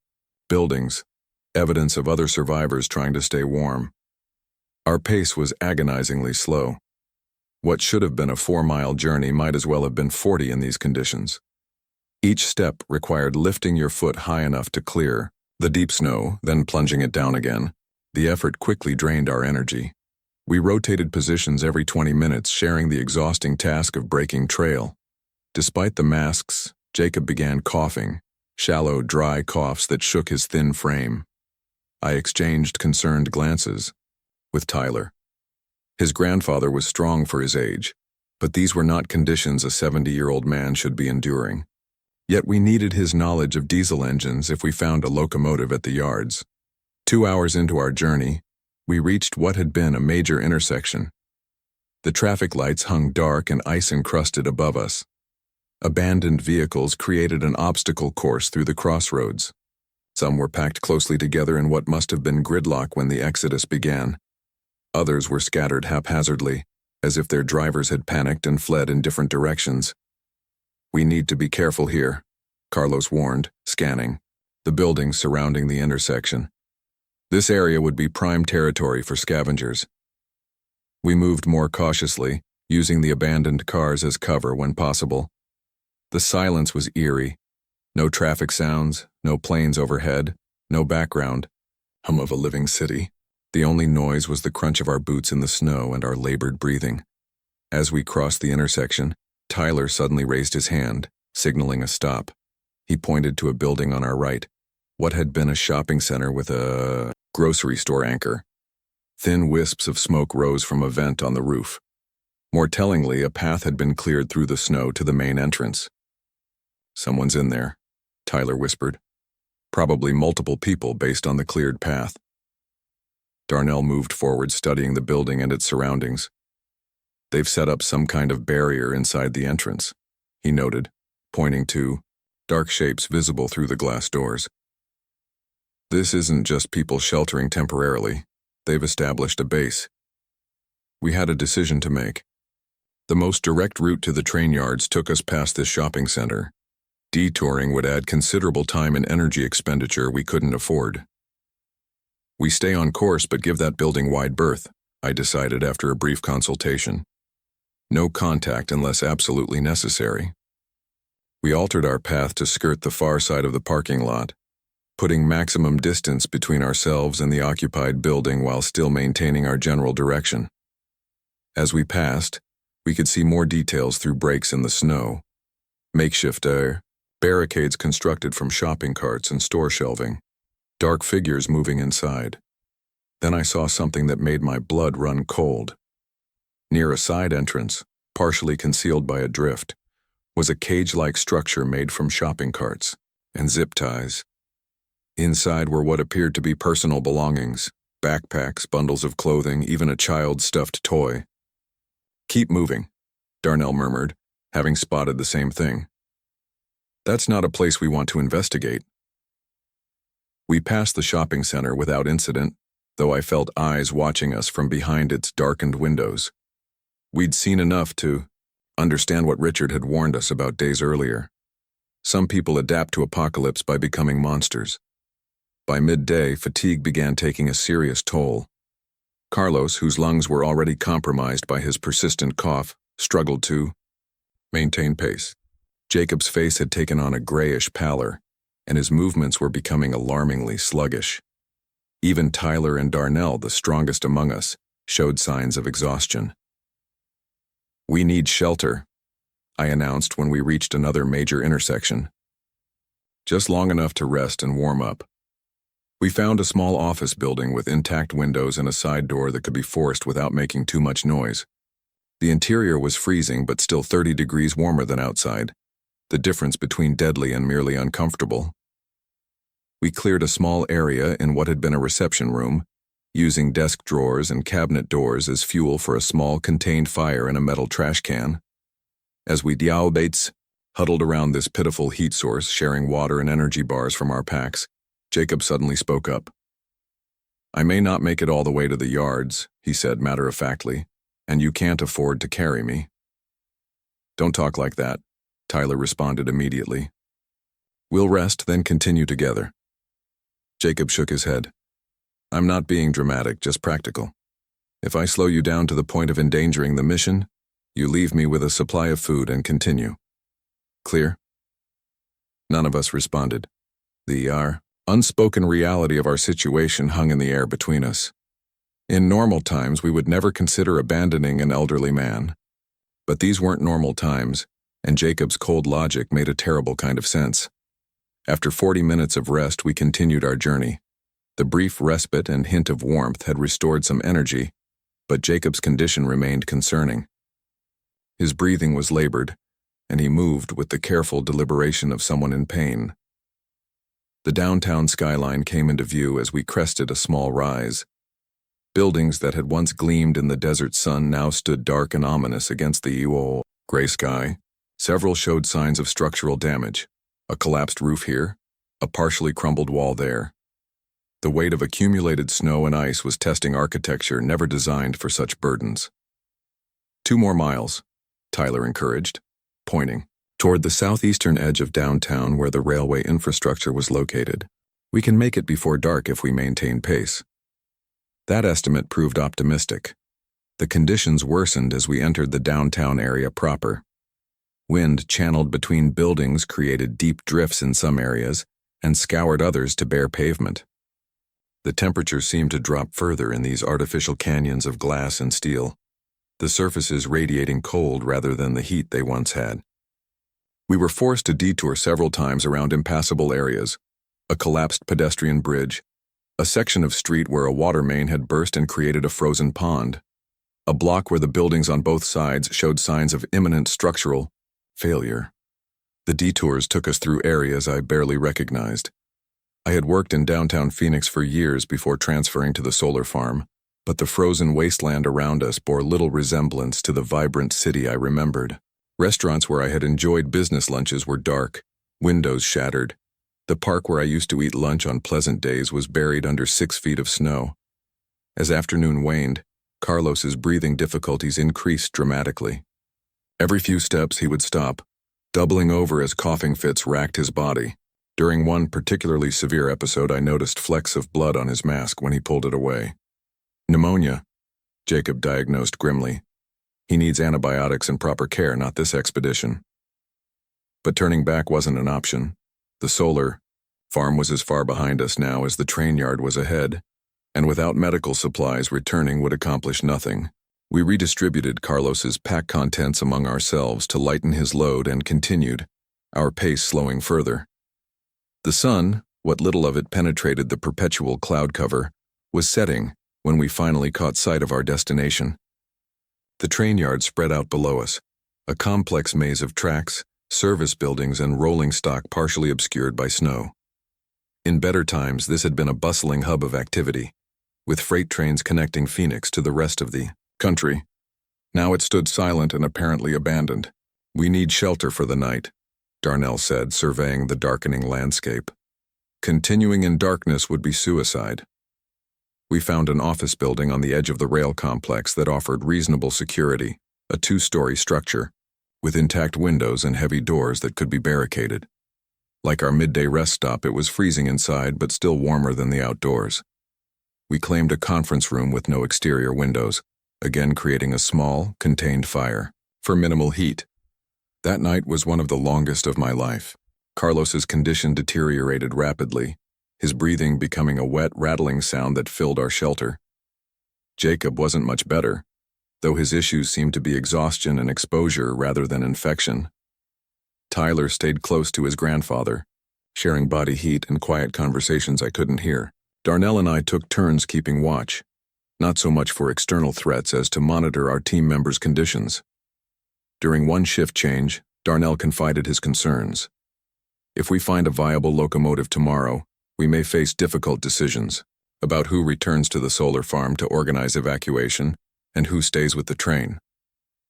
buildings, evidence of other survivors trying to stay warm. Our pace was agonizingly slow. What should have been a 4-mile journey might as well have been 40 in these conditions. Each step required lifting your foot high enough to clear the deep snow, then plunging it down again. The effort quickly drained our energy. We rotated positions every 20 minutes, sharing the exhausting task of breaking trail. Despite the masks, Jacob began coughing, shallow, dry coughs that shook his thin frame. I exchanged concerned glances with Tyler. His grandfather was strong for his age, but these were not conditions a 70-year-old man should be enduring. Yet we needed his knowledge of diesel engines if we found a locomotive at the yards. 2 hours into our journey, we reached what had been a major intersection. The traffic lights hung dark and ice-encrusted above us. Abandoned vehicles created an obstacle course through the crossroads. Some were packed closely together in what must have been gridlock when the exodus began. Others were scattered haphazardly, as if their drivers had panicked and fled in different directions. "We need to be careful here," Carlos warned, scanning the buildings surrounding the intersection. This area would be prime territory for scavengers. We moved more cautiously, using the abandoned cars as cover when possible. The silence was eerie. No traffic sounds, no planes overhead, no background hum of a living city. The only noise was the crunch of our boots in the snow and our labored breathing. As we crossed the intersection, Tyler suddenly raised his hand, signaling a stop. He pointed to a building on our right, what had been a shopping center with a grocery store anchor. Thin wisps of smoke rose from a vent on the roof. More tellingly, a path had been cleared through the snow to the main entrance. "Someone's in there," Tyler whispered. "Probably multiple people based on the cleared path." Darnell moved forward, studying the building and its surroundings. "They've set up some kind of barrier inside the entrance," he noted, pointing to dark shapes visible through the glass doors. "This isn't just people sheltering temporarily. They've established a base." We had a decision to make. The most direct route to the train yards took us past this shopping center. Detouring would add considerable time and energy expenditure we couldn't afford. "We stay on course but give that building wide berth," I decided after a brief consultation. "No contact unless absolutely necessary." We altered our path to skirt the far side of the parking lot, putting maximum distance between ourselves and the occupied building while still maintaining our general direction. As we passed, we could see more details through breaks in the snow. Makeshift barricades constructed from shopping carts and store shelving. Dark figures moving inside. Then I saw something that made my blood run cold. Near a side entrance, partially concealed by a drift, was a cage-like structure made from shopping carts and zip ties. Inside were what appeared to be personal belongings, backpacks, bundles of clothing, even a child's stuffed toy. "Keep moving," Darnell murmured, having spotted the same thing. "That's not a place we want to investigate." We passed the shopping center without incident, though I felt eyes watching us from behind its darkened windows. We'd seen enough to understand what Richard had warned us about days earlier. Some people adapt to apocalypse by becoming monsters. By midday, fatigue began taking a serious toll. Carlos, whose lungs were already compromised by his persistent cough, struggled to maintain pace. Jacob's face had taken on a grayish pallor, and his movements were becoming alarmingly sluggish. Even Tyler and Darnell, the strongest among us, showed signs of exhaustion. "We need shelter," I announced when we reached another major intersection. "Just long enough to rest and warm up." We found a small office building with intact windows and a side door that could be forced without making too much noise. The interior was freezing but still 30 degrees warmer than outside, the difference between deadly and merely uncomfortable. We cleared a small area in what had been a reception room, using desk drawers and cabinet doors as fuel for a small contained fire in a metal trash can. As we diabates huddled around this pitiful heat source, sharing water and energy bars from our packs, Jacob suddenly spoke up. "I may not make it all the way to the yards," he said matter-of-factly, "and you can't afford to carry me." "Don't talk like that," Tyler responded immediately. "We'll rest, then continue together." Jacob shook his head. "I'm not being dramatic, just practical. If I slow you down to the point of endangering the mission, you leave me with a supply of food and continue. Clear?" None of us responded. The unspoken reality of our situation hung in the air between us. In normal times, we would never consider abandoning an elderly man. But these weren't normal times, and Jacob's cold logic made a terrible kind of sense. After 40 minutes of rest, we continued our journey. The brief respite and hint of warmth had restored some energy, but Jacob's condition remained concerning. His breathing was labored, and he moved with the careful deliberation of someone in pain. The downtown skyline came into view as we crested a small rise. Buildings that had once gleamed in the desert sun now stood dark and ominous against the gray sky. Several showed signs of structural damage. A collapsed roof here, a partially crumbled wall there. The weight of accumulated snow and ice was testing architecture never designed for such burdens. "2 more miles," Tyler encouraged, pointing toward the southeastern edge of downtown where the railway infrastructure was located. "We can make it before dark if we maintain pace." That estimate proved optimistic. The conditions worsened as we entered the downtown area proper. Wind channeled between buildings created deep drifts in some areas and scoured others to bare pavement. The temperature seemed to drop further in these artificial canyons of glass and steel, the surfaces radiating cold rather than the heat they once had. We were forced to detour several times around impassable areas, a collapsed pedestrian bridge, a section of street where a water main had burst and created a frozen pond, a block where the buildings on both sides showed signs of imminent structural failure. The detours took us through areas I barely recognized. I had worked in downtown Phoenix for years before transferring to the solar farm, but the frozen wasteland around us bore little resemblance to the vibrant city I remembered. Restaurants where I had enjoyed business lunches were dark, windows shattered. The park where I used to eat lunch on pleasant days was buried under 6 feet of snow. As afternoon waned, Carlos's breathing difficulties increased dramatically. Every few steps he would stop, doubling over as coughing fits racked his body. During one particularly severe episode, I noticed flecks of blood on his mask when he pulled it away. "Pneumonia," Jacob diagnosed grimly. "He needs antibiotics and proper care, not this expedition." But turning back wasn't an option. The solar farm was as far behind us now as the train yard was ahead, and without medical supplies, returning would accomplish nothing. We redistributed Carlos's pack contents among ourselves to lighten his load and continued, our pace slowing further. The sun, what little of it penetrated the perpetual cloud cover, was setting when we finally caught sight of our destination. The train yard spread out below us, a complex maze of tracks, service buildings, and rolling stock partially obscured by snow. In better times, this had been a bustling hub of activity, with freight trains connecting Phoenix to the rest of the country. Now it stood silent and apparently abandoned. "We need shelter for the night," Darnell said, surveying the darkening landscape. "Continuing in darkness would be suicide." We found an office building on the edge of the rail complex that offered reasonable security, a 2-story structure, with intact windows and heavy doors that could be barricaded. Like our midday rest stop, it was freezing inside but still warmer than the outdoors. We claimed a conference room with no exterior windows, again creating a small, contained fire, for minimal heat. That night was one of the longest of my life. Carlos's condition deteriorated rapidly, his breathing becoming a wet, rattling sound that filled our shelter. Jacob wasn't much better, though his issues seemed to be exhaustion and exposure rather than infection. Tyler stayed close to his grandfather, sharing body heat and quiet conversations I couldn't hear. Darnell and I took turns keeping watch, not so much for external threats as to monitor our team members' conditions. During one shift change, Darnell confided his concerns. "If we find a viable locomotive tomorrow, we may face difficult decisions about who returns to the solar farm to organize evacuation and who stays with the train."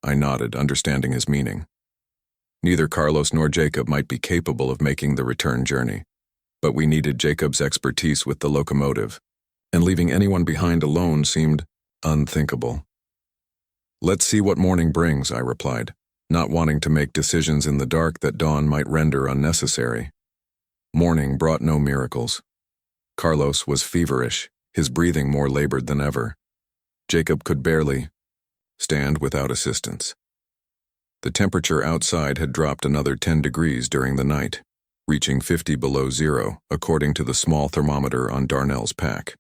I nodded, understanding his meaning. Neither Carlos nor Jacob might be capable of making the return journey, but we needed Jacob's expertise with the locomotive, and leaving anyone behind alone seemed unthinkable. "Let's see what morning brings," I replied, not wanting to make decisions in the dark that dawn might render unnecessary. Morning brought no miracles. Carlos was feverish, his breathing more labored than ever. Jacob could barely stand without assistance. The temperature outside had dropped another 10 degrees during the night, reaching 50 below zero, according to the small thermometer on Darnell's pack.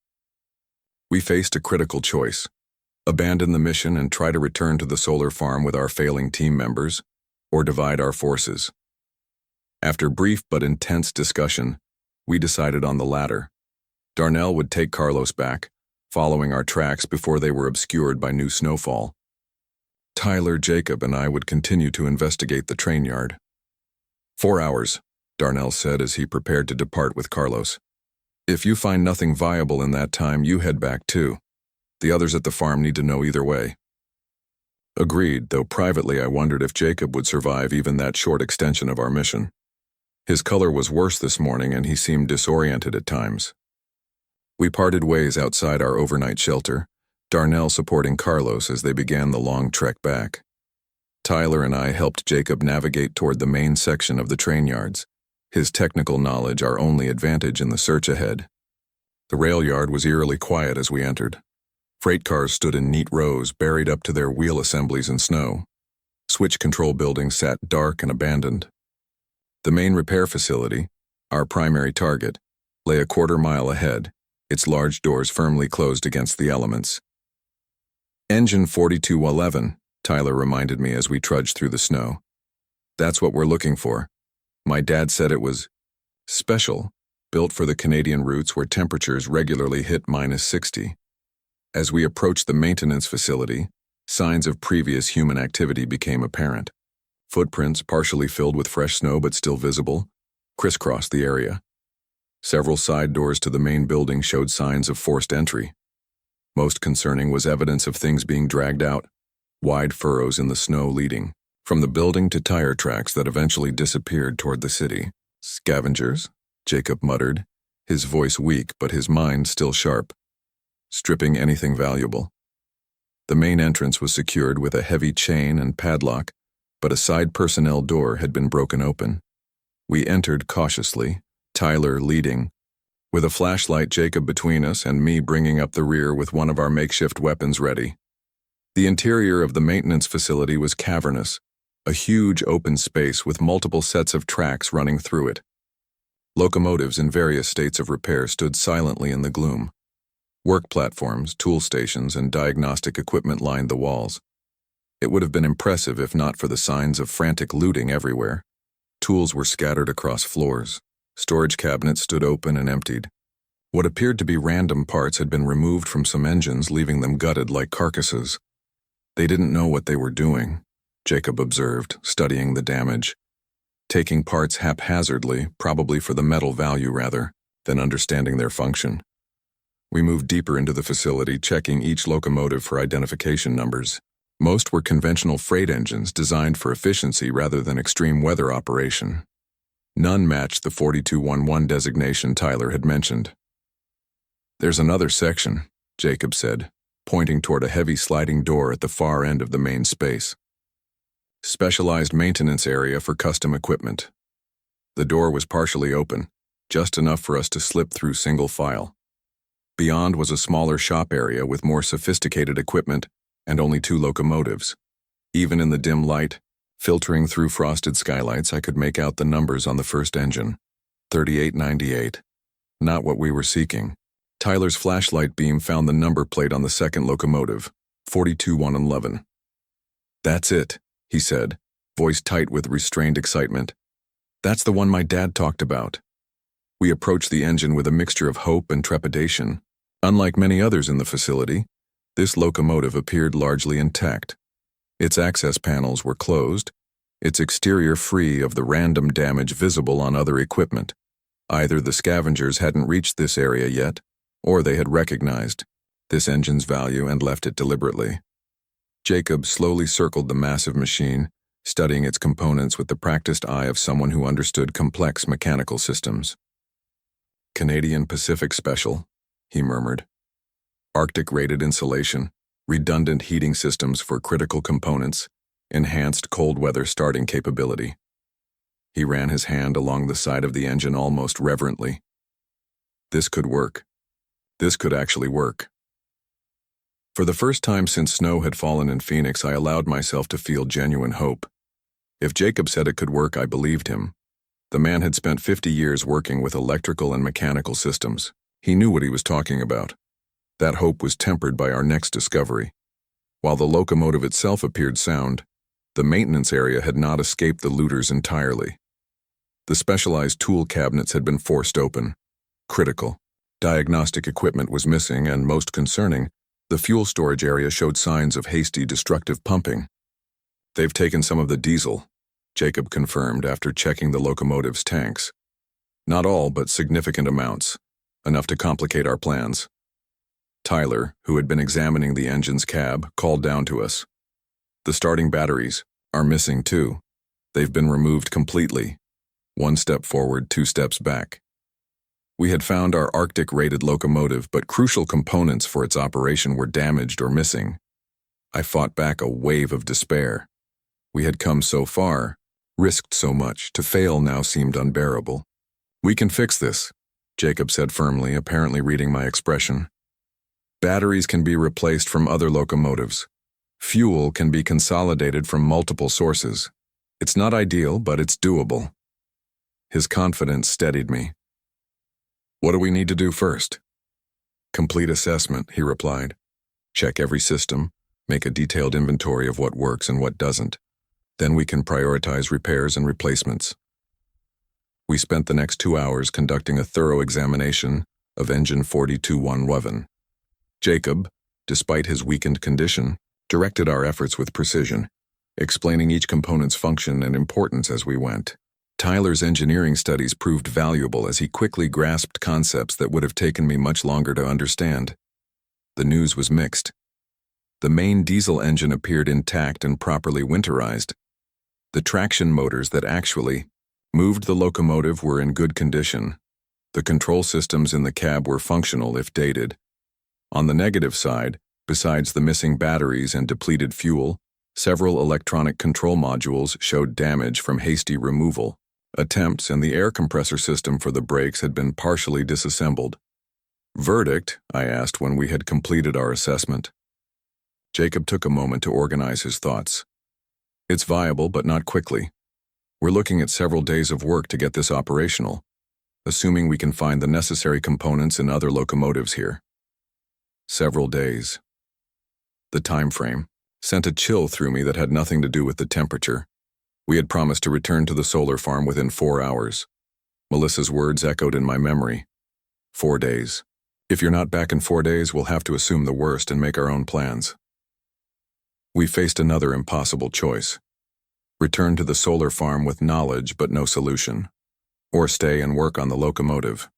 We faced a critical choice: abandon the mission and try to return to the solar farm with our failing team members, or divide our forces. After brief but intense discussion, we decided on the latter. Darnell would take Carlos back, following our tracks before they were obscured by new snowfall. Tyler, Jacob, and I would continue to investigate the train yard. 4 hours, Darnell said as he prepared to depart with Carlos. "If you find nothing viable in that time, you head back too. The others at the farm need to know either way." Agreed, though privately I wondered if Jacob would survive even that short extension of our mission. His color was worse this morning and he seemed disoriented at times. We parted ways outside our overnight shelter, Darnell supporting Carlos as they began the long trek back. Tyler and I helped Jacob navigate toward the main section of the train yards, his technical knowledge our only advantage in the search ahead. The rail yard was eerily quiet as we entered. Freight cars stood in neat rows, buried up to their wheel assemblies in snow. Switch control buildings sat dark and abandoned. The main repair facility, our primary target, lay a quarter-mile ahead, its large doors firmly closed against the elements. "Engine 4211, Tyler reminded me as we trudged through the snow. "That's what we're looking for. My dad said it was special, built for the Canadian routes where temperatures regularly hit -60. As we approached the maintenance facility, signs of previous human activity became apparent. Footprints, partially filled with fresh snow but still visible, crisscrossed the area. Several side doors to the main building showed signs of forced entry. Most concerning was evidence of things being dragged out, wide furrows in the snow leading from the building to tire tracks that eventually disappeared toward the city. "Scavengers," Jacob muttered, his voice weak but his mind still sharp. "Stripping anything valuable." The main entrance was secured with a heavy chain and padlock, but a side personnel door had been broken open. We entered cautiously, Tyler leading, with a flashlight, Jacob between us and me bringing up the rear with one of our makeshift weapons ready. The interior of the maintenance facility was cavernous, a huge open space with multiple sets of tracks running through it. Locomotives in various states of repair stood silently in the gloom. Work platforms, tool stations, and diagnostic equipment lined the walls. It would have been impressive if not for the signs of frantic looting everywhere. Tools were scattered across floors. Storage cabinets stood open and emptied. What appeared to be random parts had been removed from some engines, leaving them gutted like carcasses. They didn't know what they were doing, Jacob observed, studying the damage. Taking parts haphazardly, probably for the metal value rather than understanding their function. We moved deeper into the facility, checking each locomotive for identification numbers. Most were conventional freight engines designed for efficiency rather than extreme weather operation. None matched the 4211 designation Tyler had mentioned. "There's another section," Jacob said, pointing toward a heavy sliding door at the far end of the main space. "Specialized maintenance area for custom equipment." The door was partially open, just enough for us to slip through single file. Beyond was a smaller shop area with more sophisticated equipment and only 2 locomotives. Even in the dim light, filtering through frosted skylights, I could make out the numbers on the first engine. 3898. Not what we were seeking. Tyler's flashlight beam found the number plate on the second locomotive, 42111. "That's it," he said, voice tight with restrained excitement. "That's the one my dad talked about." We approached the engine with a mixture of hope and trepidation. Unlike many others in the facility, this locomotive appeared largely intact. Its access panels were closed, its exterior free of the random damage visible on other equipment. Either the scavengers hadn't reached this area yet, or they had recognized this engine's value and left it deliberately. Jacob slowly circled the massive machine, studying its components with the practiced eye of someone who understood complex mechanical systems. "Canadian Pacific Special," he murmured. "Arctic-rated insulation, redundant heating systems for critical components, enhanced cold weather starting capability." He ran his hand along the side of the engine almost reverently. This could work. This could actually work. For the first time since snow had fallen in Phoenix, I allowed myself to feel genuine hope. If Jacob said it could work, I believed him. The man had spent 50 years working with electrical and mechanical systems. He knew what he was talking about. That hope was tempered by our next discovery. While the locomotive itself appeared sound, the maintenance area had not escaped the looters entirely. The specialized tool cabinets had been forced open. Critical. Diagnostic equipment was missing, and most concerning, the fuel storage area showed signs of hasty, destructive pumping. "They've taken some of the diesel," Jacob confirmed after checking the locomotive's tanks. "Not all, but significant amounts, enough to complicate our plans." Tyler, who had been examining the engine's cab, called down to us. "The starting batteries are missing too. They've been removed completely. 1 step forward, 2 steps back." We had found our Arctic-rated locomotive, but crucial components for its operation were damaged or missing. I fought back a wave of despair. We had come so far, risked so much, to fail now seemed unbearable. "We can fix this," Jacob said firmly, apparently reading my expression. "Batteries can be replaced from other locomotives. Fuel can be consolidated from multiple sources. It's not ideal, but it's doable." His confidence steadied me. "What do we need to do first?" "Complete assessment," he replied. "Check every system, make a detailed inventory of what works and what doesn't. Then we can prioritize repairs and replacements." We spent the next 2 hours conducting a thorough examination of engine 4211. Jacob, despite his weakened condition, directed our efforts with precision, explaining each component's function and importance as we went. Tyler's engineering studies proved valuable as he quickly grasped concepts that would have taken me much longer to understand. The news was mixed. The main diesel engine appeared intact and properly winterized. The traction motors that actually moved the locomotive were in good condition. The control systems in the cab were functional if dated. On the negative side, besides the missing batteries and depleted fuel, several electronic control modules showed damage from hasty removal. Attempts, and the air compressor system for the brakes had been partially disassembled. "Verdict?" I asked when we had completed our assessment. Jacob took a moment to organize his thoughts. "It's viable, but not quickly. We're looking at several days of work to get this operational, assuming we can find the necessary components in other locomotives here." Several days. The time frame sent a chill through me that had nothing to do with the temperature. We had promised to return to the solar farm within 4 hours. Melissa's words echoed in my memory. 4 days. If you're not back in 4 days, we'll have to assume the worst and make our own plans. We faced another impossible choice. Return to the solar farm with knowledge but no solution, or stay and work on the locomotive,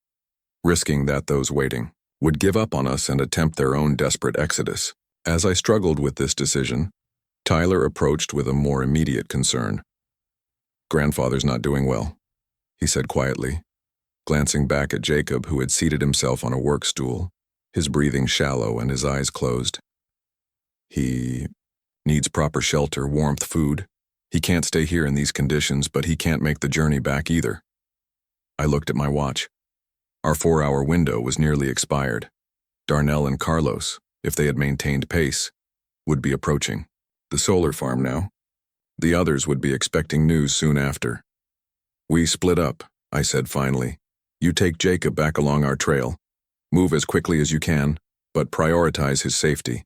risking that those waiting would give up on us and attempt their own desperate exodus. As I struggled with this decision, Tyler approached with a more immediate concern. "Grandfather's not doing well," he said quietly, glancing back at Jacob, who had seated himself on a work stool, his breathing shallow and his eyes closed. "He needs proper shelter, warmth, food. He can't stay here in these conditions, but he can't make the journey back either." I looked at my watch. Our 4-hour window was nearly expired. Darnell and Carlos, if they had maintained pace, would be approaching the solar farm now. The others would be expecting news soon after. "We split up," I said finally. "You take Jacob back along our trail. Move as quickly as you can, but prioritize his safety.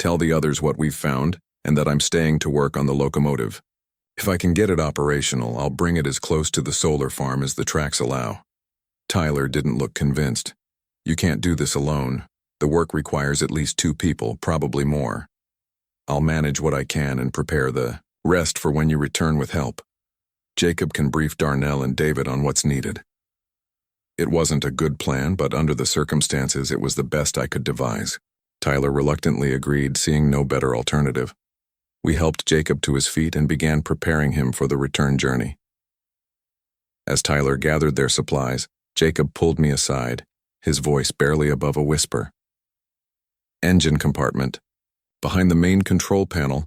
Tell the others what we've found and that I'm staying to work on the locomotive. If I can get it operational, I'll bring it as close to the solar farm as the tracks allow." Tyler didn't look convinced. "You can't do this alone. The work requires at least 2 people, probably more. I'll manage what I can and prepare the rest for when you return with help. Jacob can brief Darnell and David on what's needed." It wasn't a good plan, but under the circumstances, it was the best I could devise. Tyler reluctantly agreed, seeing no better alternative. We helped Jacob to his feet and began preparing him for the return journey. As Tyler gathered their supplies, Jacob pulled me aside, his voice barely above a whisper. "Engine compartment. Behind the main control panel,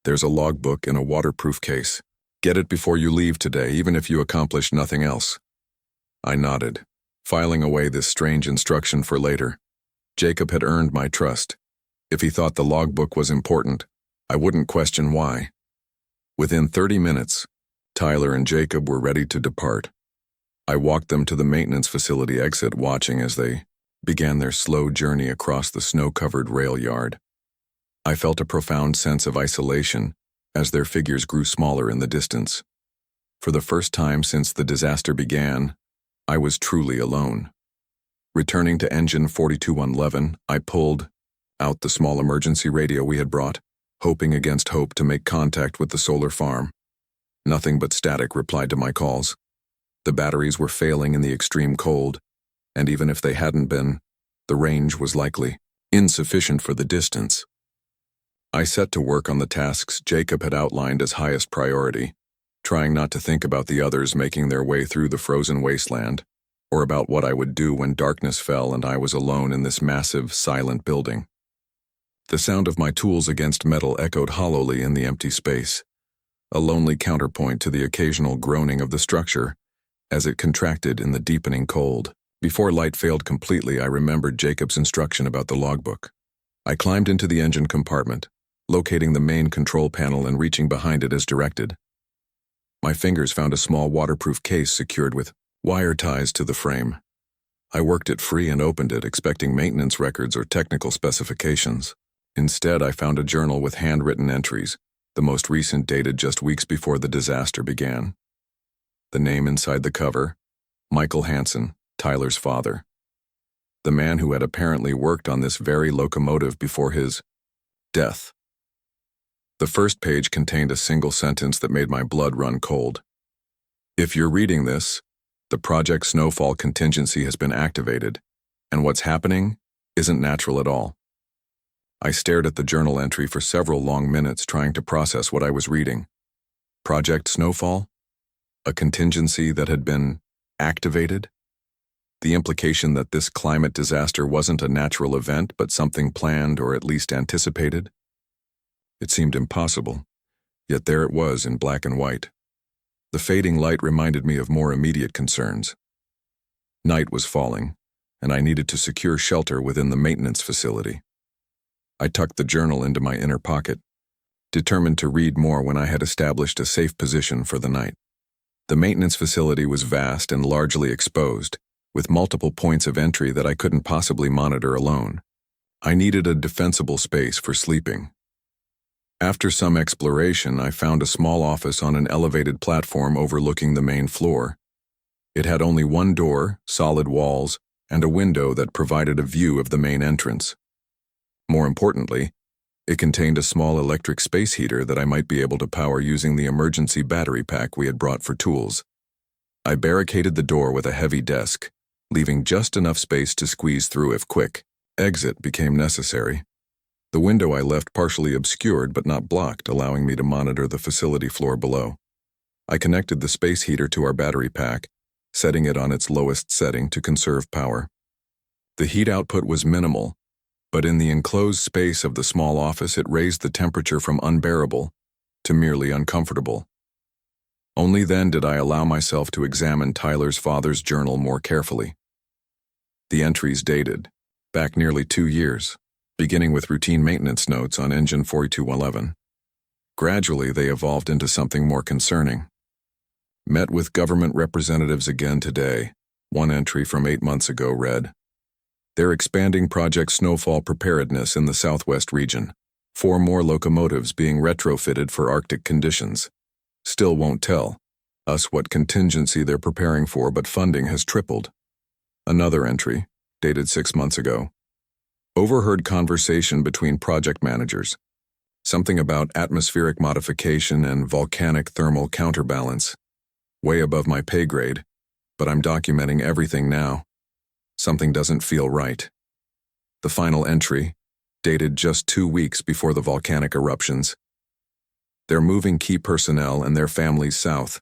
there's a logbook in a waterproof case. Get it before you leave today, even if you accomplish nothing else." I nodded, filing away this strange instruction for later. Jacob had earned my trust. If he thought the logbook was important, I wouldn't question why. Within 30 minutes, Tyler and Jacob were ready to depart. I walked them to the maintenance facility exit, watching as they began their slow journey across the snow-covered rail yard. I felt a profound sense of isolation as their figures grew smaller in the distance. For the first time since the disaster began, I was truly alone. Returning to engine 42111, I pulled out the small emergency radio we had brought, hoping against hope to make contact with the solar farm. Nothing but static replied to my calls. The batteries were failing in the extreme cold, and even if they hadn't been, the range was likely insufficient for the distance. I set to work on the tasks Jacob had outlined as highest priority, trying not to think about the others making their way through the frozen wasteland, or about what I would do when darkness fell and I was alone in this massive, silent building. The sound of my tools against metal echoed hollowly in the empty space, a lonely counterpoint to the occasional groaning of the structure as it contracted in the deepening cold. Before light failed completely, I remembered Jacob's instruction about the logbook. I climbed into the engine compartment, locating the main control panel and reaching behind it as directed. My fingers found a small waterproof case secured with wire ties to the frame. I worked it free and opened it, expecting maintenance records or technical specifications. Instead, I found a journal with handwritten entries, the most recent dated just weeks before the disaster began. The name inside the cover, Michael Hansen, Tyler's father. The man who had apparently worked on this very locomotive before his death. The first page contained a single sentence that made my blood run cold. "If you're reading this, the Project Snowfall contingency has been activated, and what's happening isn't natural at all." I stared at the journal entry for several long minutes, trying to process what I was reading. Project Snowfall? A contingency that had been activated? The implication that this climate disaster wasn't a natural event, but something planned or at least anticipated? It seemed impossible, yet there it was in black and white. The fading light reminded me of more immediate concerns. Night was falling, and I needed to secure shelter within the maintenance facility. I tucked the journal into my inner pocket, determined to read more when I had established a safe position for the night. The maintenance facility was vast and largely exposed, with multiple points of entry that I couldn't possibly monitor alone. I needed a defensible space for sleeping. After some exploration, I found a small office on an elevated platform overlooking the main floor. It had only one door, solid walls, and a window that provided a view of the main entrance. More importantly, it contained a small electric space heater that I might be able to power using the emergency battery pack we had brought for tools. I barricaded the door with a heavy desk, leaving just enough space to squeeze through if quick exit became necessary. The window I left partially obscured but not blocked, allowing me to monitor the facility floor below. I connected the space heater to our battery pack, setting it on its lowest setting to conserve power. The heat output was minimal, but in the enclosed space of the small office it raised the temperature from unbearable to merely uncomfortable. Only then did I allow myself to examine Tyler's father's journal more carefully. The entries dated back nearly 2 years, beginning with routine maintenance notes on engine 4211. Gradually, they evolved into something more concerning. Met with government representatives again today. One entry from 8 months ago read, "They're expanding Project Snowfall preparedness in the Southwest region. 4 more locomotives being retrofitted for Arctic conditions. Still won't tell us what contingency they're preparing for, but funding has tripled." Another entry, dated 6 months ago. Overheard conversation between project managers. Something about atmospheric modification and volcanic thermal counterbalance. Way above my pay grade, but I'm documenting everything now. Something doesn't feel right. The final entry, dated just 2 weeks before the volcanic eruptions. They're moving key personnel and their families south.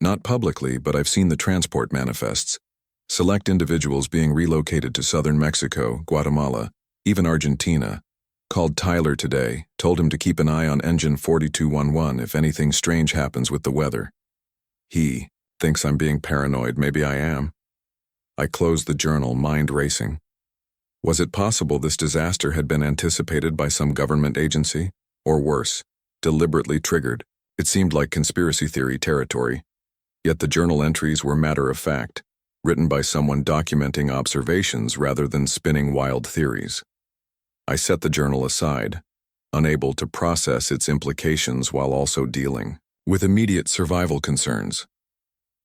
Not publicly, but I've seen the transport manifests. Select individuals being relocated to southern Mexico, Guatemala, even Argentina. Called Tyler today, told him to keep an eye on engine 4211 if anything strange happens with the weather. He thinks I'm being paranoid. Maybe I am. I closed the journal, mind racing. Was it possible this disaster had been anticipated by some government agency? Or worse, deliberately triggered? It seemed like conspiracy theory territory. Yet the journal entries were matter of fact, written by someone documenting observations rather than spinning wild theories. I set the journal aside, unable to process its implications while also dealing with immediate survival concerns.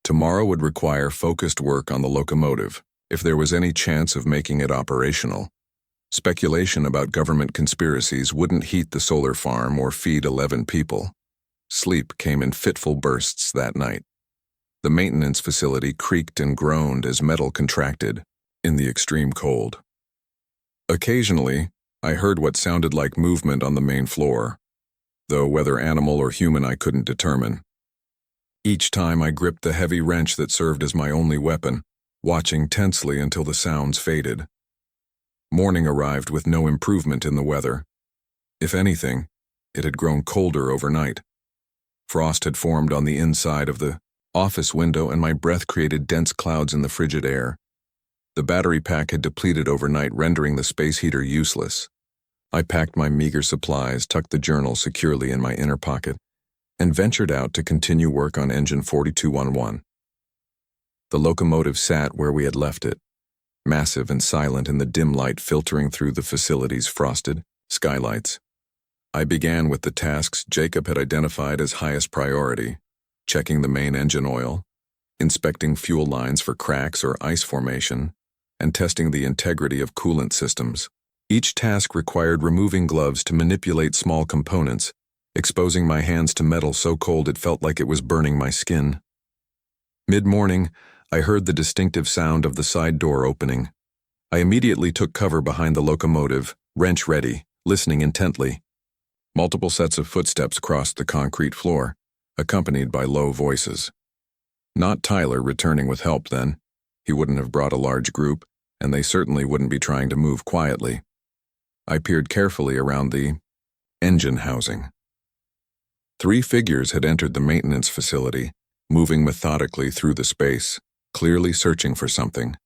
Tomorrow would require focused work on the locomotive, if there was any chance of making it operational. Speculation about government conspiracies wouldn't heat the solar farm or feed 11 people. Sleep came in fitful bursts that night. The maintenance facility creaked and groaned as metal contracted in the extreme cold. Occasionally, I heard what sounded like movement on the main floor, though whether animal or human I couldn't determine. Each time I gripped the heavy wrench that served as my only weapon, watching tensely until the sounds faded. Morning arrived with no improvement in the weather. If anything, it had grown colder overnight. Frost had formed on the inside of the office window and my breath created dense clouds in the frigid air. The battery pack had depleted overnight, rendering the space heater useless. I packed my meager supplies, tucked the journal securely in my inner pocket, and ventured out to continue work on engine 4211. The locomotive sat where we had left it, massive and silent in the dim light filtering through the facility's frosted skylights. I began with the tasks Jacob had identified as highest priority, checking the main engine oil, inspecting fuel lines for cracks or ice formation, and testing the integrity of coolant systems. Each task required removing gloves to manipulate small components, exposing my hands to metal so cold it felt like it was burning my skin. Mid-morning, I heard the distinctive sound of the side door opening. I immediately took cover behind the locomotive, wrench ready, listening intently. Multiple sets of footsteps crossed the concrete floor, accompanied by low voices. Not Tyler returning with help then. He wouldn't have brought a large group, and they certainly wouldn't be trying to move quietly. I peered carefully around the engine housing. 3 figures had entered the maintenance facility, moving methodically through the space, clearly searching for something.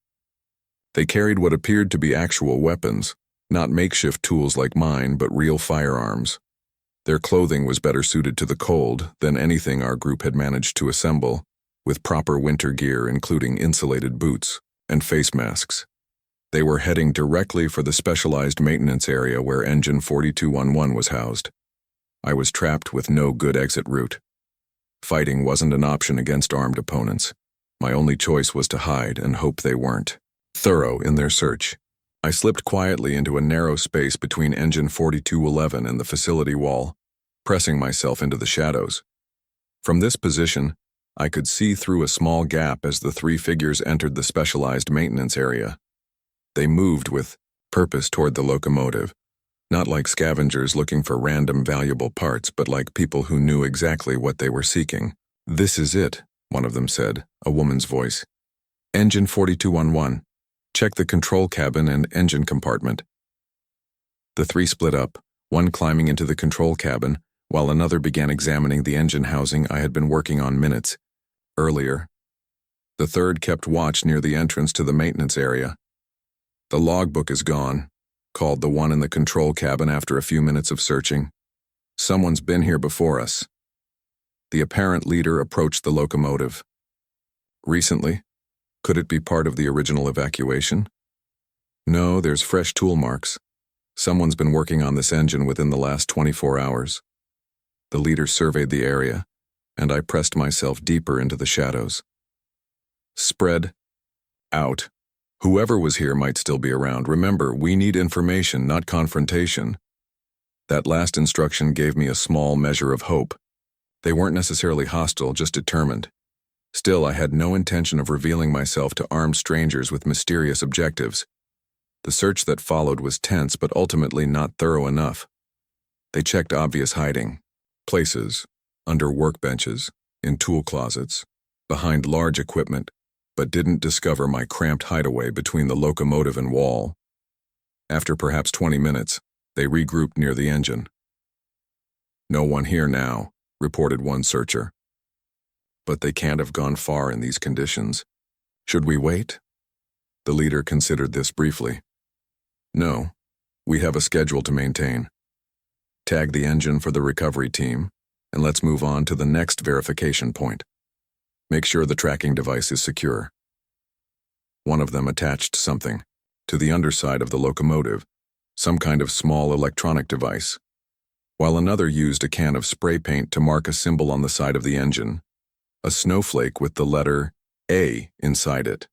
They carried what appeared to be actual weapons, not makeshift tools like mine, but real firearms. Their clothing was better suited to the cold than anything our group had managed to assemble, with proper winter gear including insulated boots and face masks. They were heading directly for the specialized maintenance area where Engine 4211 was housed. I was trapped with no good exit route. Fighting wasn't an option against armed opponents. My only choice was to hide and hope they weren't thorough in their search. I slipped quietly into a narrow space between Engine 4211 and the facility wall, pressing myself into the shadows. From this position, I could see through a small gap as the three figures entered the specialized maintenance area. They moved with purpose toward the locomotive, not like scavengers looking for random valuable parts, but like people who knew exactly what they were seeking. "This is it," one of them said, a woman's voice. "Engine 4211. Check the control cabin and engine compartment." The three split up, one climbing into the control cabin, while another began examining the engine housing I had been working on minutes earlier. The third kept watch near the entrance to the maintenance area. "The logbook is gone," called the one in the control cabin after a few minutes of searching. "Someone's been here before us." The apparent leader approached the locomotive. "Recently? Could it be part of the original evacuation?" "No, there's fresh tool marks. Someone's been working on this engine within the last 24 hours. The leader surveyed the area, and I pressed myself deeper into the shadows. "Spread out. Whoever was here might still be around. Remember, we need information, not confrontation." That last instruction gave me a small measure of hope. They weren't necessarily hostile, just determined. Still, I had no intention of revealing myself to armed strangers with mysterious objectives. The search that followed was tense, but ultimately not thorough enough. They checked obvious hiding places, under workbenches, in tool closets, behind large equipment, but didn't discover my cramped hideaway between the locomotive and wall. After perhaps 20 minutes, they regrouped near the engine. "No one here now," reported one searcher. "But they can't have gone far in these conditions. Should we wait?" The leader considered this briefly. "No, we have a schedule to maintain. Tag the engine for the recovery team, and let's move on to the next verification point. Make sure the tracking device is secure." One of them attached something to the underside of the locomotive, some kind of small electronic device, while another used a can of spray paint to mark a symbol on the side of the engine, a snowflake with the letter A inside it.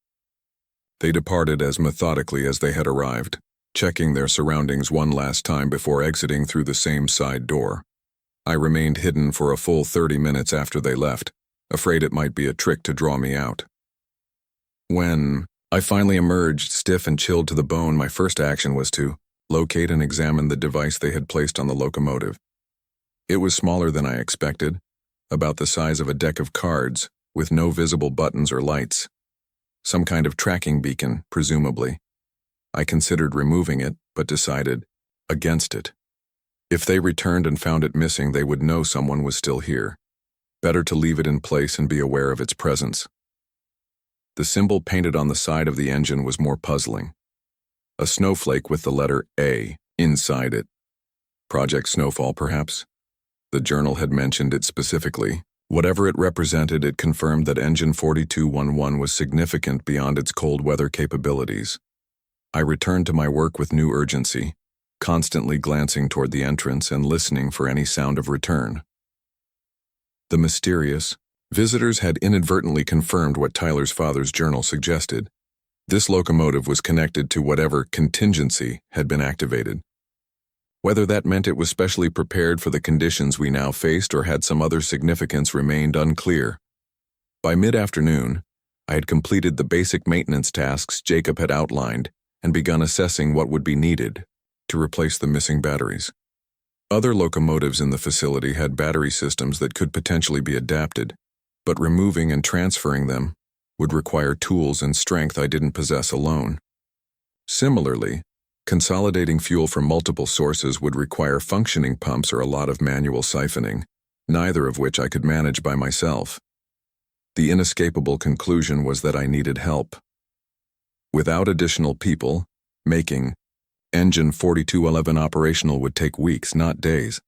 They departed as methodically as they had arrived, checking their surroundings one last time before exiting through the same side door. I remained hidden for a full 30 minutes after they left, afraid it might be a trick to draw me out. When I finally emerged, stiff and chilled to the bone, my first action was to locate and examine the device they had placed on the locomotive. It was smaller than I expected, about the size of a deck of cards, with no visible buttons or lights. Some kind of tracking beacon, presumably. I considered removing it, but decided against it. If they returned and found it missing, they would know someone was still here. Better to leave it in place and be aware of its presence. The symbol painted on the side of the engine was more puzzling. A snowflake with the letter A inside it. Project Snowfall, perhaps? The journal had mentioned it specifically. Whatever it represented, it confirmed that Engine 4211 was significant beyond its cold weather capabilities. I returned to my work with new urgency, constantly glancing toward the entrance and listening for any sound of return. The mysterious visitors had inadvertently confirmed what Tyler's father's journal suggested. This locomotive was connected to whatever contingency had been activated. Whether that meant it was specially prepared for the conditions we now faced or had some other significance remained unclear. By mid-afternoon, I had completed the basic maintenance tasks Jacob had outlined and begun assessing what would be needed to replace the missing batteries. Other locomotives in the facility had battery systems that could potentially be adapted, but removing and transferring them would require tools and strength I didn't possess alone. Similarly, consolidating fuel from multiple sources would require functioning pumps or a lot of manual siphoning, neither of which I could manage by myself. The inescapable conclusion was that I needed help. Without additional people, making Engine 4211 operational would take weeks, not days.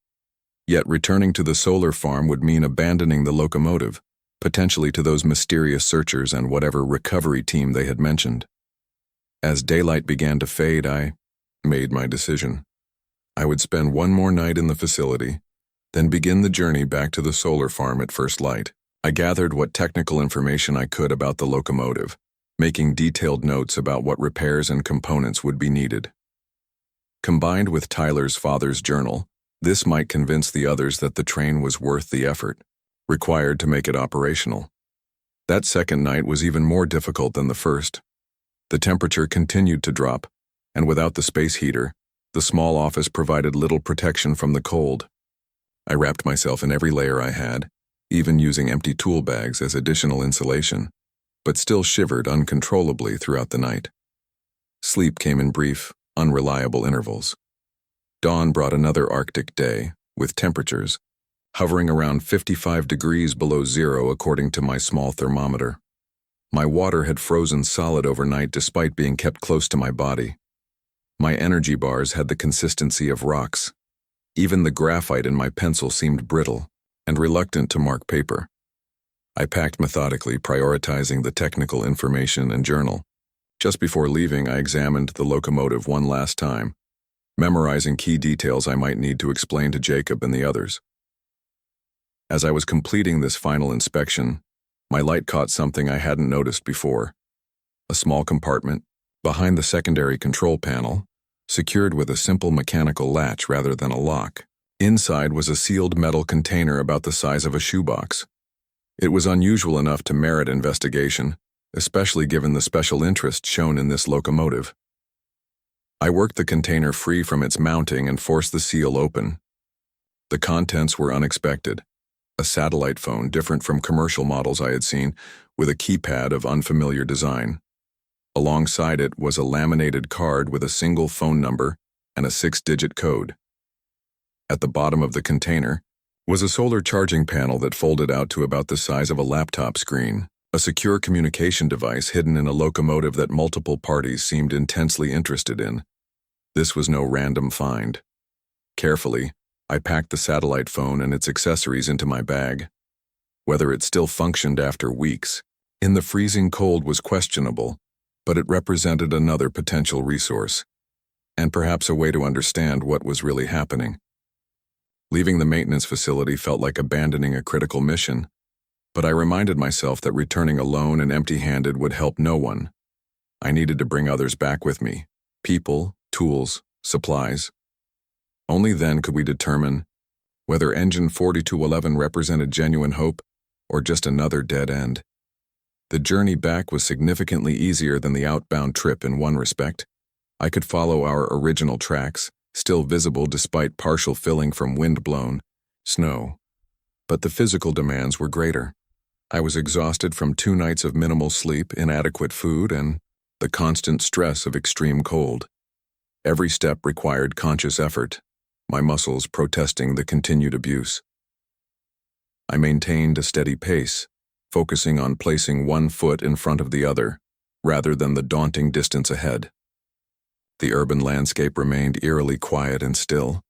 Yet returning to the solar farm would mean abandoning the locomotive, potentially to those mysterious searchers and whatever recovery team they had mentioned. As daylight began to fade, I made my decision. I would spend one more night in the facility, then begin the journey back to the solar farm at first light. I gathered what technical information I could about the locomotive, making detailed notes about what repairs and components would be needed. Combined with Tyler's father's journal, this might convince the others that the train was worth the effort required to make it operational. That second night was even more difficult than the first. The temperature continued to drop, and without the space heater, the small office provided little protection from the cold. I wrapped myself in every layer I had, even using empty tool bags as additional insulation, but still shivered uncontrollably throughout the night. Sleep came in brief, unreliable intervals. Dawn brought another Arctic day, with temperatures hovering around 55 degrees below zero according to my small thermometer. My water had frozen solid overnight despite being kept close to my body. My energy bars had the consistency of rocks. Even the graphite in my pencil seemed brittle and reluctant to mark paper. I packed methodically, prioritizing the technical information and journal. Just before leaving, I examined the locomotive one last time, memorizing key details I might need to explain to Jacob and the others. As I was completing this final inspection, my light caught something I hadn't noticed before. A small compartment, behind the secondary control panel, secured with a simple mechanical latch rather than a lock. Inside was a sealed metal container about the size of a shoebox. It was unusual enough to merit investigation, especially given the special interest shown in this locomotive. I worked the container free from its mounting and forced the seal open. The contents were unexpected. A satellite phone different from commercial models I had seen, with a keypad of unfamiliar design. Alongside it was a laminated card with a single phone number and a 6-digit code. At the bottom of the container was a solar charging panel that folded out to about the size of a laptop screen, a secure communication device hidden in a locomotive that multiple parties seemed intensely interested in. This was no random find. Carefully, I packed the satellite phone and its accessories into my bag. Whether it still functioned after weeks in the freezing cold was questionable, but it represented another potential resource, and perhaps a way to understand what was really happening. Leaving the maintenance facility felt like abandoning a critical mission, but I reminded myself that returning alone and empty-handed would help no one. I needed to bring others back with me: people, tools, supplies. Only then could we determine whether Engine 4211 represented genuine hope or just another dead end. The journey back was significantly easier than the outbound trip in one respect. I could follow our original tracks, still visible despite partial filling from wind-blown snow. But the physical demands were greater. I was exhausted from 2 nights of minimal sleep, inadequate food, and the constant stress of extreme cold. Every step required conscious effort, my muscles protesting the continued abuse. I maintained a steady pace, focusing on placing one foot in front of the other, rather than the daunting distance ahead. The urban landscape remained eerily quiet and still.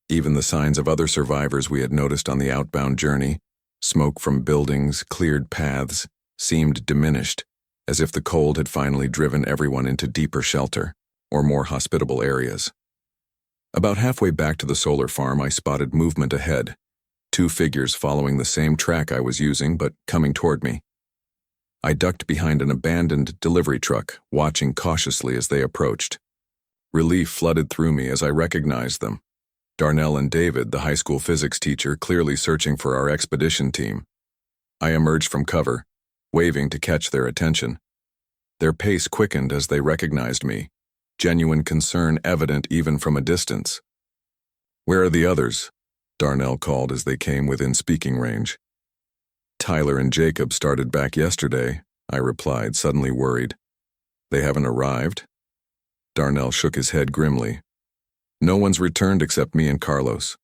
Even the signs of other survivors we had noticed on the outbound journey, smoke from buildings, cleared paths, seemed diminished, as if the cold had finally driven everyone into deeper shelter, or more hospitable areas. About halfway back to the solar farm, I spotted movement ahead, 2 figures following the same track I was using but coming toward me. I ducked behind an abandoned delivery truck, watching cautiously as they approached. Relief flooded through me as I recognized them. Darnell and David, the high school physics teacher, clearly searching for our expedition team. I emerged from cover, waving to catch their attention. Their pace quickened as they recognized me, genuine concern evident even from a distance. "Where are the others?" Darnell called as they came within speaking range. "Tyler and Jacob started back yesterday," I replied, suddenly worried. "They haven't arrived?" Darnell shook his head grimly. "No one's returned except me and Carlos.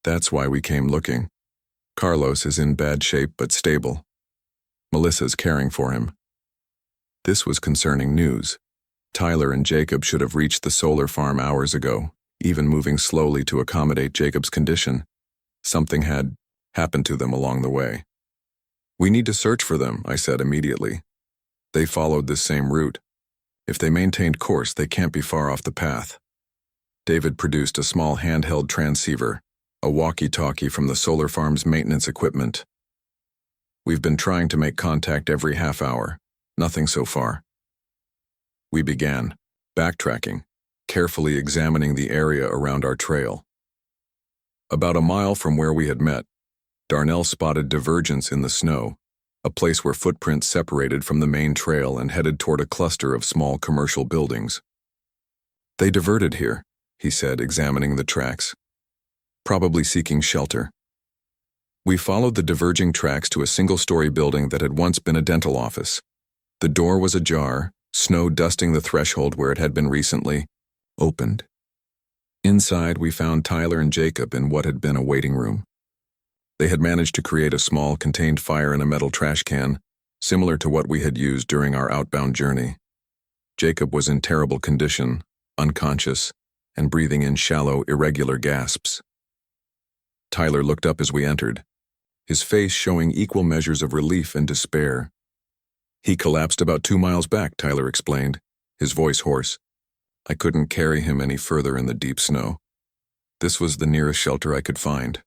That's why we came looking. Carlos is in bad shape but stable. Melissa's caring for him." This was concerning news. Tyler and Jacob should have reached the solar farm hours ago, even moving slowly to accommodate Jacob's condition. Something had happened to them along the way. "We need to search for them," I said immediately. "They followed this same route. If they maintained course, they can't be far off the path. David produced a small handheld transceiver, a walkie-talkie from the solar farm's maintenance equipment. We've been trying to make contact every half hour. Nothing so far. We began, backtracking, carefully examining the area around our trail. About a mile from where we had met, Darnell spotted divergence in the snow, a place where footprints separated from the main trail and headed toward a cluster of small commercial buildings. They diverted here, he said, examining the tracks, probably seeking shelter. We followed the diverging tracks to a single-story building that had once been a dental office. The door was ajar, snow dusting the threshold where it had been recently opened. Inside, we found Tyler and Jacob in what had been a waiting room. They had managed to create a small, contained fire in a metal trash can, similar to what we had used during our outbound journey. Jacob was in terrible condition, unconscious, and breathing in shallow, irregular gasps. Tyler looked up as we entered, his face showing equal measures of relief and despair. He collapsed about 2 miles back, Tyler explained, his voice hoarse. I couldn't carry him any further in the deep snow. This was the nearest shelter I could find.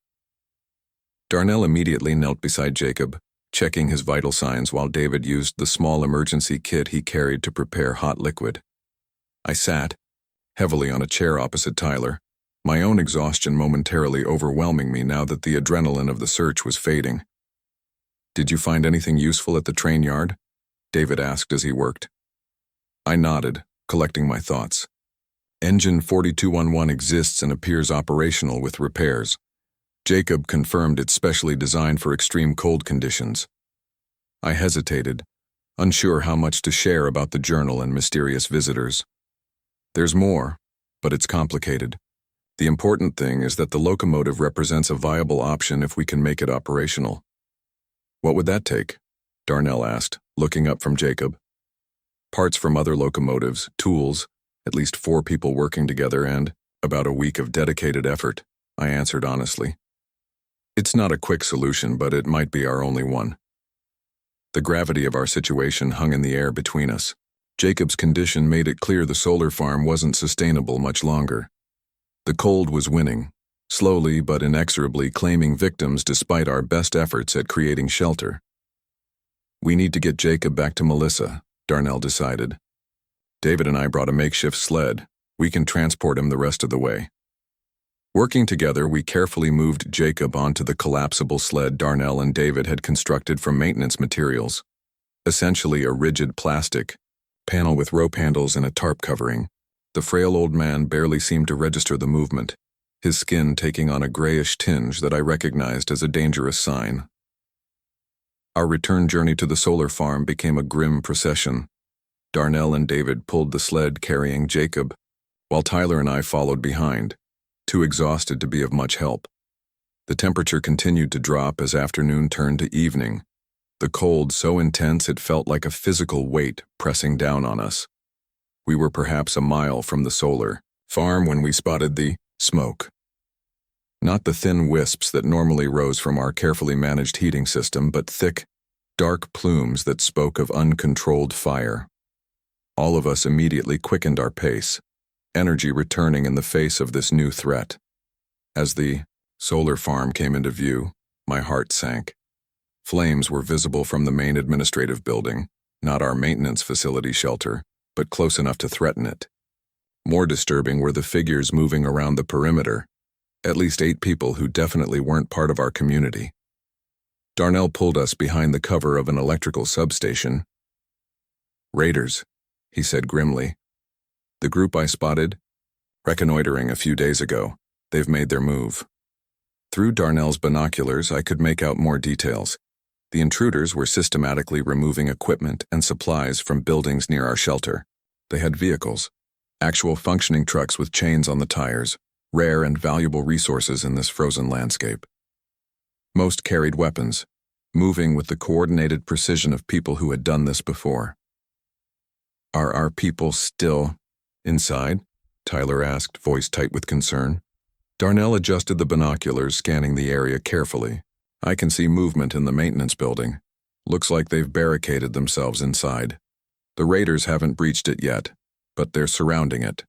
Darnell immediately knelt beside Jacob, checking his vital signs while David used the small emergency kit he carried to prepare hot liquid. I sat, heavily on a chair opposite Tyler, my own exhaustion momentarily overwhelming me now that the adrenaline of the search was fading. Did you find anything useful at the train yard? David asked as he worked. I nodded, collecting my thoughts. Engine 4211 exists and appears operational with repairs. Jacob confirmed it's specially designed for extreme cold conditions. I hesitated, unsure how much to share about the journal and mysterious visitors. There's more, but it's complicated. The important thing is that the locomotive represents a viable option if we can make it operational. What would that take? Darnell asked, looking up from Jacob. Parts from other locomotives, tools, at least 4 people working together, and about a week of dedicated effort, I answered honestly. It's not a quick solution, but it might be our only one. The gravity of our situation hung in the air between us. Jacob's condition made it clear the solar farm wasn't sustainable much longer. The cold was winning, slowly but inexorably claiming victims despite our best efforts at creating shelter. We need to get Jacob back to Melissa, Darnell decided. David and I brought a makeshift sled. We can transport him the rest of the way. Working together, we carefully moved Jacob onto the collapsible sled Darnell and David had constructed from maintenance materials, essentially a rigid plastic panel with rope handles and a tarp covering. The frail old man barely seemed to register the movement, his skin taking on a grayish tinge that I recognized as a dangerous sign. Our return journey to the solar farm became a grim procession. Darnell and David pulled the sled carrying Jacob, while Tyler and I followed behind, too exhausted to be of much help. The temperature continued to drop as afternoon turned to evening, the cold so intense it felt like a physical weight pressing down on us. We were perhaps a mile from the solar farm when we spotted the smoke. Not the thin wisps that normally rose from our carefully managed heating system, but thick, dark plumes that spoke of uncontrolled fire. All of us immediately quickened our pace, energy returning in the face of this new threat. As the solar farm came into view, my heart sank. Flames were visible from the main administrative building, not our maintenance facility shelter, but close enough to threaten it. More disturbing were the figures moving around the perimeter, at least 8 people who definitely weren't part of our community. Darnell pulled us behind the cover of an electrical substation. Raiders, he said grimly. The group I spotted, reconnoitering a few days ago, they've made their move. Through Darnell's binoculars, I could make out more details. The intruders were systematically removing equipment and supplies from buildings near our shelter. They had vehicles, actual functioning trucks with chains on the tires, rare and valuable resources in this frozen landscape. Most carried weapons, moving with the coordinated precision of people who had done this before. Are our people still inside? Tyler asked, voice tight with concern. Darnell adjusted the binoculars, scanning the area carefully. I can see movement in the maintenance building. Looks like they've barricaded themselves inside. The raiders haven't breached it yet, but they're surrounding it.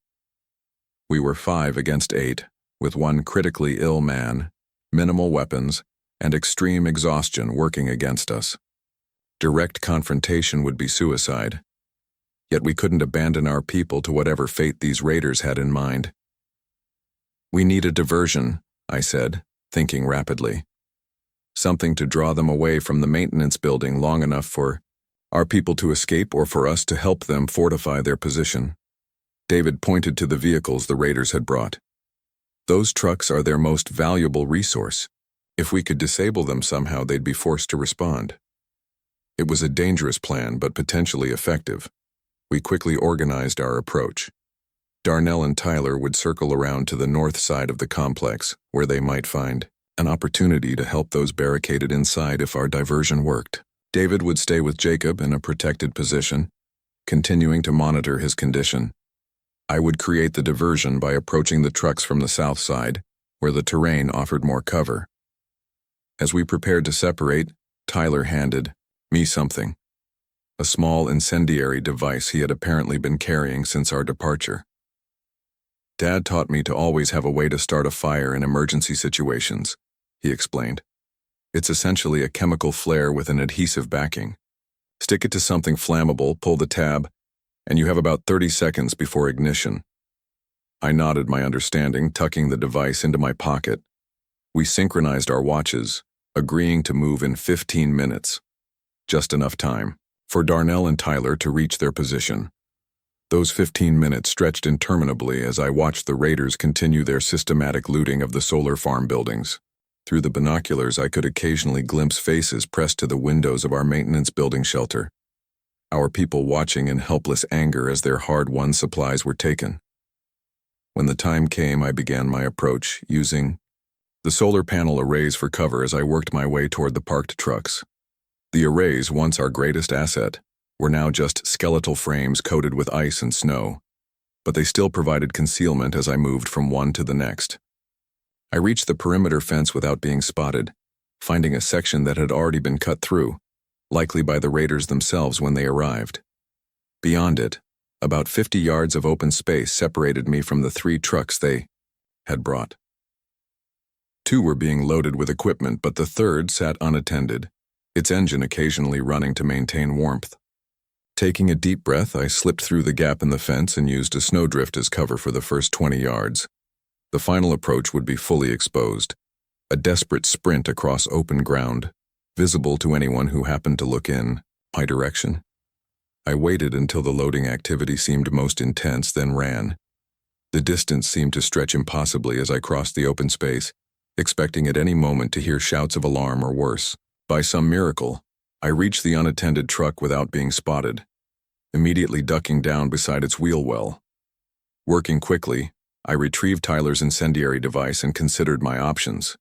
We were 5 against 8, with one critically ill man, minimal weapons, and extreme exhaustion working against us. Direct confrontation would be suicide. Yet we couldn't abandon our people to whatever fate these raiders had in mind. We need a diversion, I said, thinking rapidly. Something to draw them away from the maintenance building long enough for our people to escape or for us to help them fortify their position. David pointed to the vehicles the raiders had brought. Those trucks are their most valuable resource. If we could disable them somehow, they'd be forced to respond. It was a dangerous plan, but potentially effective. We quickly organized our approach. Darnell and Tyler would circle around to the north side of the complex, where they might find an opportunity to help those barricaded inside if our diversion worked. David would stay with Jacob in a protected position, continuing to monitor his condition. I would create the diversion by approaching the trucks from the south side, where the terrain offered more cover. As we prepared to separate, Tyler handed me something. A small incendiary device he had apparently been carrying since our departure. Dad taught me to always have a way to start a fire in emergency situations, he explained. It's essentially a chemical flare with an adhesive backing. Stick it to something flammable, pull the tab, and you have about 30 seconds before ignition. I nodded my understanding, tucking the device into my pocket. We synchronized our watches, agreeing to move in 15 minutes. Just enough time for Darnell and Tyler to reach their position. Those 15 minutes stretched interminably as I watched the raiders continue their systematic looting of the solar farm buildings. Through the binoculars, I could occasionally glimpse faces pressed to the windows of our maintenance building shelter. Our people watching in helpless anger as their hard-won supplies were taken. When the time came, I began my approach, using the solar panel arrays for cover as I worked my way toward the parked trucks. The arrays, once our greatest asset, were now just skeletal frames coated with ice and snow, but they still provided concealment as I moved from one to the next. I reached the perimeter fence without being spotted, finding a section that had already been cut through, likely by the raiders themselves when they arrived. Beyond it, about 50 yards of open space separated me from the 3 trucks they had brought. 2 were being loaded with equipment, but the third sat unattended, its engine occasionally running to maintain warmth. Taking a deep breath, I slipped through the gap in the fence and used a snowdrift as cover for the first 20 yards. The final approach would be fully exposed, a desperate sprint across open ground, visible to anyone who happened to look in my direction. I waited until the loading activity seemed most intense, then ran. The distance seemed to stretch impossibly as I crossed the open space, expecting at any moment to hear shouts of alarm or worse. By some miracle, I reached the unattended truck without being spotted, immediately ducking down beside its wheel well. Working quickly, I retrieved Tyler's incendiary device and considered my options.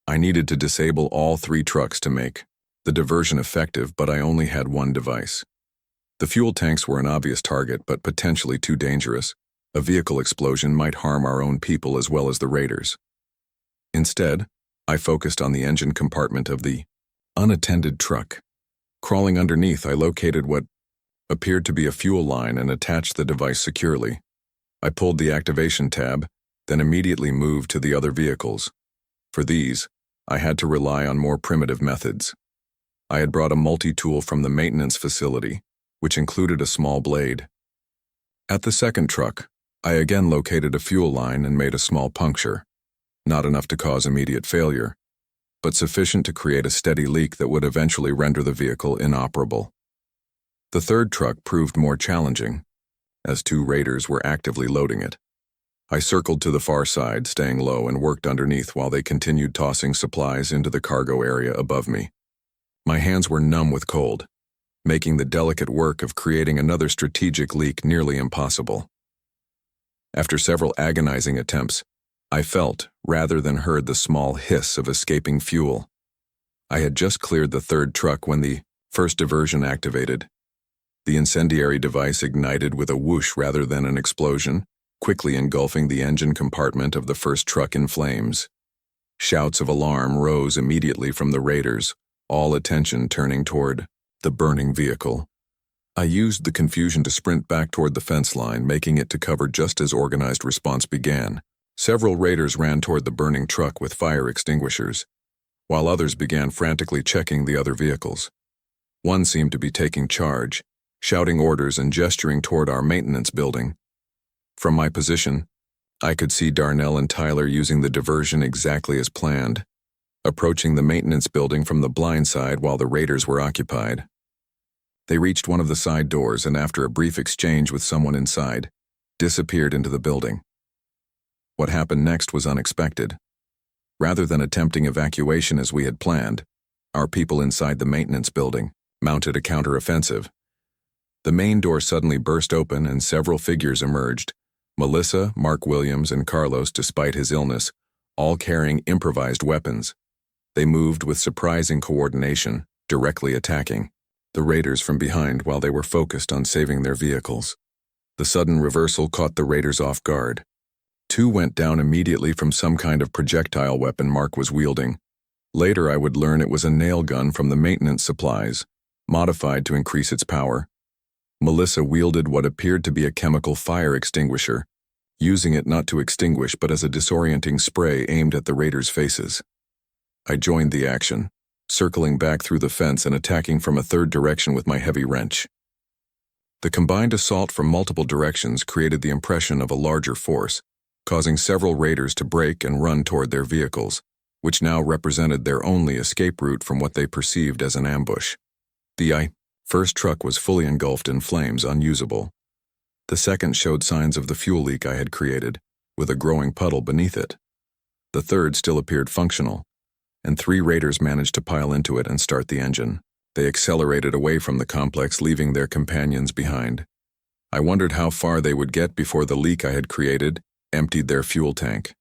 I needed to disable all 3 trucks to make the diversion effective, but I only had one device. The fuel tanks were an obvious target, but potentially too dangerous. A vehicle explosion might harm our own people as well as the raiders. Instead, I focused on the engine compartment of the unattended truck. Crawling underneath, I located what appeared to be a fuel line and attached the device securely. I pulled the activation tab, then immediately moved to the other vehicles. For these, I had to rely on more primitive methods. I had brought a multi-tool from the maintenance facility, which included a small blade. At the second truck, I again located a fuel line and made a small puncture, not enough to cause immediate failure, but sufficient to create a steady leak that would eventually render the vehicle inoperable. The third truck proved more challenging, as 2 raiders were actively loading it. I circled to the far side, staying low, and worked underneath while they continued tossing supplies into the cargo area above me. My hands were numb with cold, making the delicate work of creating another strategic leak nearly impossible. After several agonizing attempts, I felt, rather than heard, the small hiss of escaping fuel. I had just cleared the third truck when the first diversion activated. The incendiary device ignited with a whoosh rather than an explosion, quickly engulfing the engine compartment of the first truck in flames. Shouts of alarm rose immediately from the raiders, all attention turning toward the burning vehicle. I used the confusion to sprint back toward the fence line, making it to cover just as organized response began. Several raiders ran toward the burning truck with fire extinguishers, while others began frantically checking the other vehicles. One seemed to be taking charge, shouting orders and gesturing toward our maintenance building. From my position, I could see Darnell and Tyler using the diversion exactly as planned, approaching the maintenance building from the blind side while the raiders were occupied. They reached one of the side doors and, after a brief exchange with someone inside, disappeared into the building. What happened next was unexpected. Rather than attempting evacuation as we had planned, our people inside the maintenance building mounted a counteroffensive. The main door suddenly burst open and several figures emerged: Melissa, Mark Williams, and Carlos, despite his illness, all carrying improvised weapons. They moved with surprising coordination, directly attacking the raiders from behind while they were focused on saving their vehicles. The sudden reversal caught the raiders off guard. Two went down immediately from some kind of projectile weapon Mark was wielding. Later I would learn it was a nail gun from the maintenance supplies, modified to increase its power. Melissa wielded what appeared to be a chemical fire extinguisher, using it not to extinguish but as a disorienting spray aimed at the raiders' faces. I joined the action, circling back through the fence and attacking from a third direction with my heavy wrench. The combined assault from multiple directions created the impression of a larger force, causing several raiders to break and run toward their vehicles, which now represented their only escape route from what they perceived as an ambush. The first truck was fully engulfed in flames, unusable. The second showed signs of the fuel leak I had created, with a growing puddle beneath it. The third still appeared functional, and 3 raiders managed to pile into it and start the engine. They accelerated away from the complex, leaving their companions behind. I wondered how far they would get before the leak I had created emptied their fuel tank.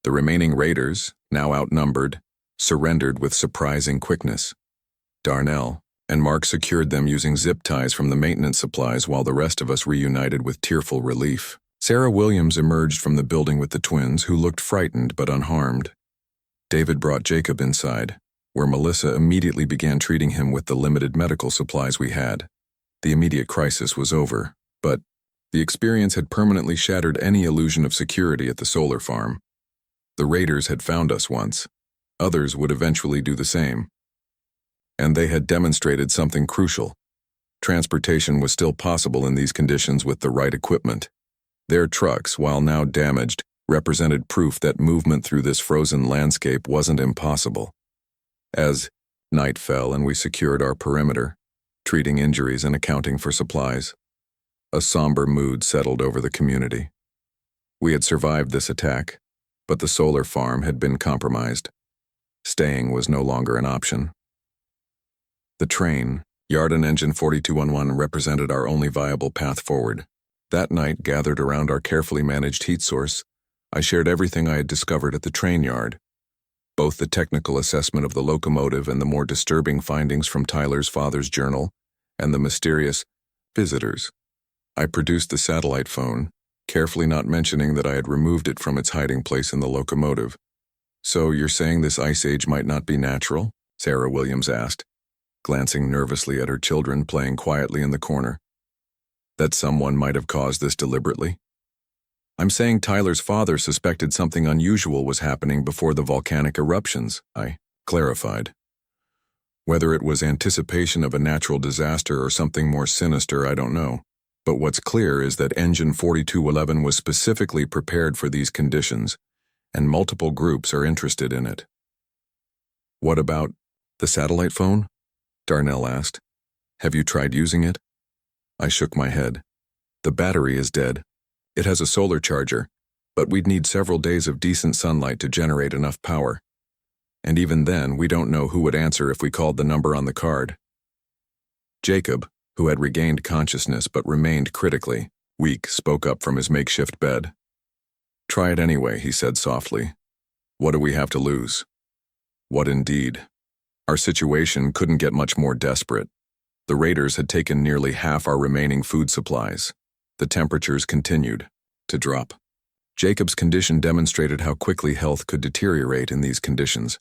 The remaining raiders, now outnumbered, surrendered with surprising quickness. Darnell and Mark secured them using zip ties from the maintenance supplies while the rest of us reunited with tearful relief. Sarah Williams emerged from the building with the twins, who looked frightened but unharmed. David brought Jacob inside, where Melissa immediately began treating him with the limited medical supplies we had. The immediate crisis was over, but the experience had permanently shattered any illusion of security at the solar farm. The raiders had found us once. Others would eventually do the same. And they had demonstrated something crucial. Transportation was still possible in these conditions with the right equipment. Their trucks, while now damaged, represented proof that movement through this frozen landscape wasn't impossible. As night fell and we secured our perimeter, treating injuries and accounting for supplies, a somber mood settled over the community. We had survived this attack, but the solar farm had been compromised. Staying was no longer an option. The train, Yarden Engine 4211, represented our only viable path forward. That night, gathered around our carefully managed heat source, I shared everything I had discovered at the train yard, both the technical assessment of the locomotive and the more disturbing findings from Tyler's father's journal, and the mysterious visitors. I produced the satellite phone, carefully not mentioning that I had removed it from its hiding place in the locomotive. "So you're saying this ice age might not be natural?" Sarah Williams asked, glancing nervously at her children playing quietly in the corner. "That someone might have caused this deliberately?" "I'm saying Tyler's father suspected something unusual was happening before the volcanic eruptions," I clarified. "Whether it was anticipation of a natural disaster or something more sinister, I don't know. But what's clear is that Engine 4211 was specifically prepared for these conditions, and multiple groups are interested in it." "What about the satellite phone?" Darnell asked. "Have you tried using it?" I shook my head. "The battery is dead. It has a solar charger, but we'd need several days of decent sunlight to generate enough power. And even then, we don't know who would answer if we called the number on the card." Jacob, who had regained consciousness but remained critically weak, spoke up from his makeshift bed. "Try it anyway," he said softly. "What do we have to lose?" What indeed? Our situation couldn't get much more desperate. The raiders had taken nearly half our remaining food supplies. The temperatures continued to drop. Jacob's condition demonstrated how quickly health could deteriorate in these conditions.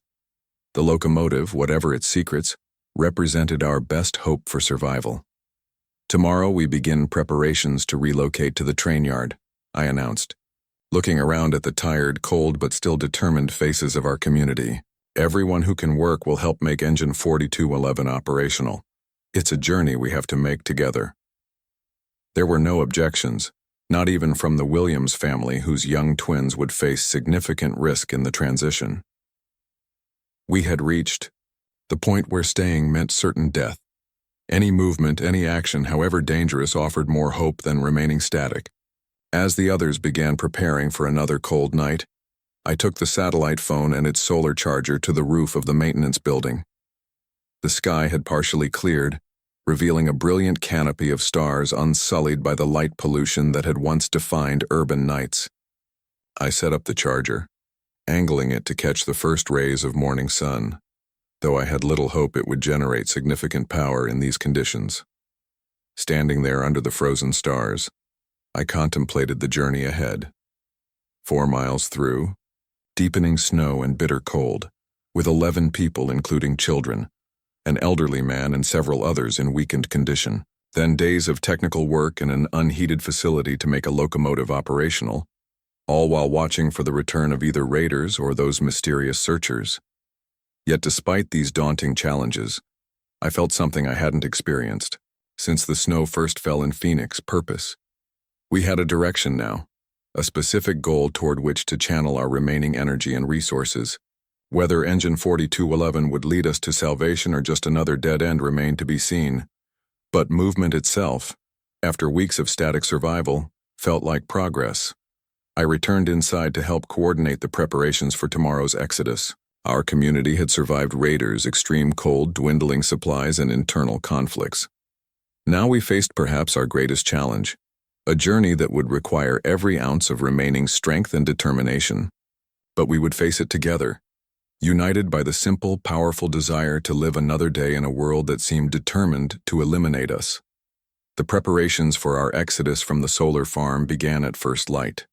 The locomotive, whatever its secrets, represented our best hope for survival. Tomorrow we begin preparations to relocate to the train yard, I announced, looking around at the tired, cold but still determined faces of our community. Everyone who can work will help make Engine 4211 operational. It's a journey we have to make together. There were no objections, not even from the Williams family, whose young twins would face significant risk in the transition. We had reached the point where staying meant certain death. Any movement, any action, however dangerous, offered more hope than remaining static. As the others began preparing for another cold night, I took the satellite phone and its solar charger to the roof of the maintenance building. The sky had partially cleared, revealing a brilliant canopy of stars unsullied by the light pollution that had once defined urban nights. I set up the charger, angling it to catch the first rays of morning sun, though I had little hope it would generate significant power in these conditions. Standing there under the frozen stars, I contemplated the journey ahead. 4 miles through, deepening snow and bitter cold, with 11 people, including children, an elderly man and several others in weakened condition. Then days of technical work in an unheated facility to make a locomotive operational, all while watching for the return of either raiders or those mysterious searchers. Yet despite these daunting challenges, I felt something I hadn't experienced since the snow first fell in Phoenix: purpose. We had a direction now, a specific goal toward which to channel our remaining energy and resources. Whether Engine 4211 would lead us to salvation or just another dead end remained to be seen. But movement itself, after weeks of static survival, felt like progress. I returned inside to help coordinate the preparations for tomorrow's exodus. Our community had survived raiders, extreme cold, dwindling supplies, and internal conflicts. Now we faced perhaps our greatest challenge, a journey that would require every ounce of remaining strength and determination. But we would face it together, united by the simple, powerful desire to live another day in a world that seemed determined to eliminate us. The preparations for our exodus from the solar farm began at first light.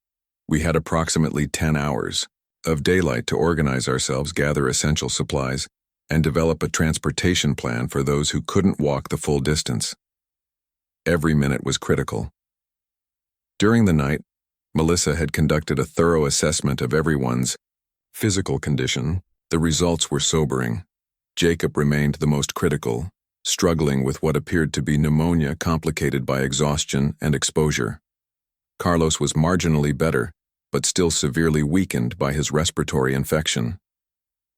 We had approximately 10 hours of daylight to organize ourselves, gather essential supplies, and develop a transportation plan for those who couldn't walk the full distance. Every minute was critical. During the night, Melissa had conducted a thorough assessment of everyone's physical condition. The results were sobering. Jacob remained the most critical, struggling with what appeared to be pneumonia complicated by exhaustion and exposure. Carlos was marginally better, but still severely weakened by his respiratory infection.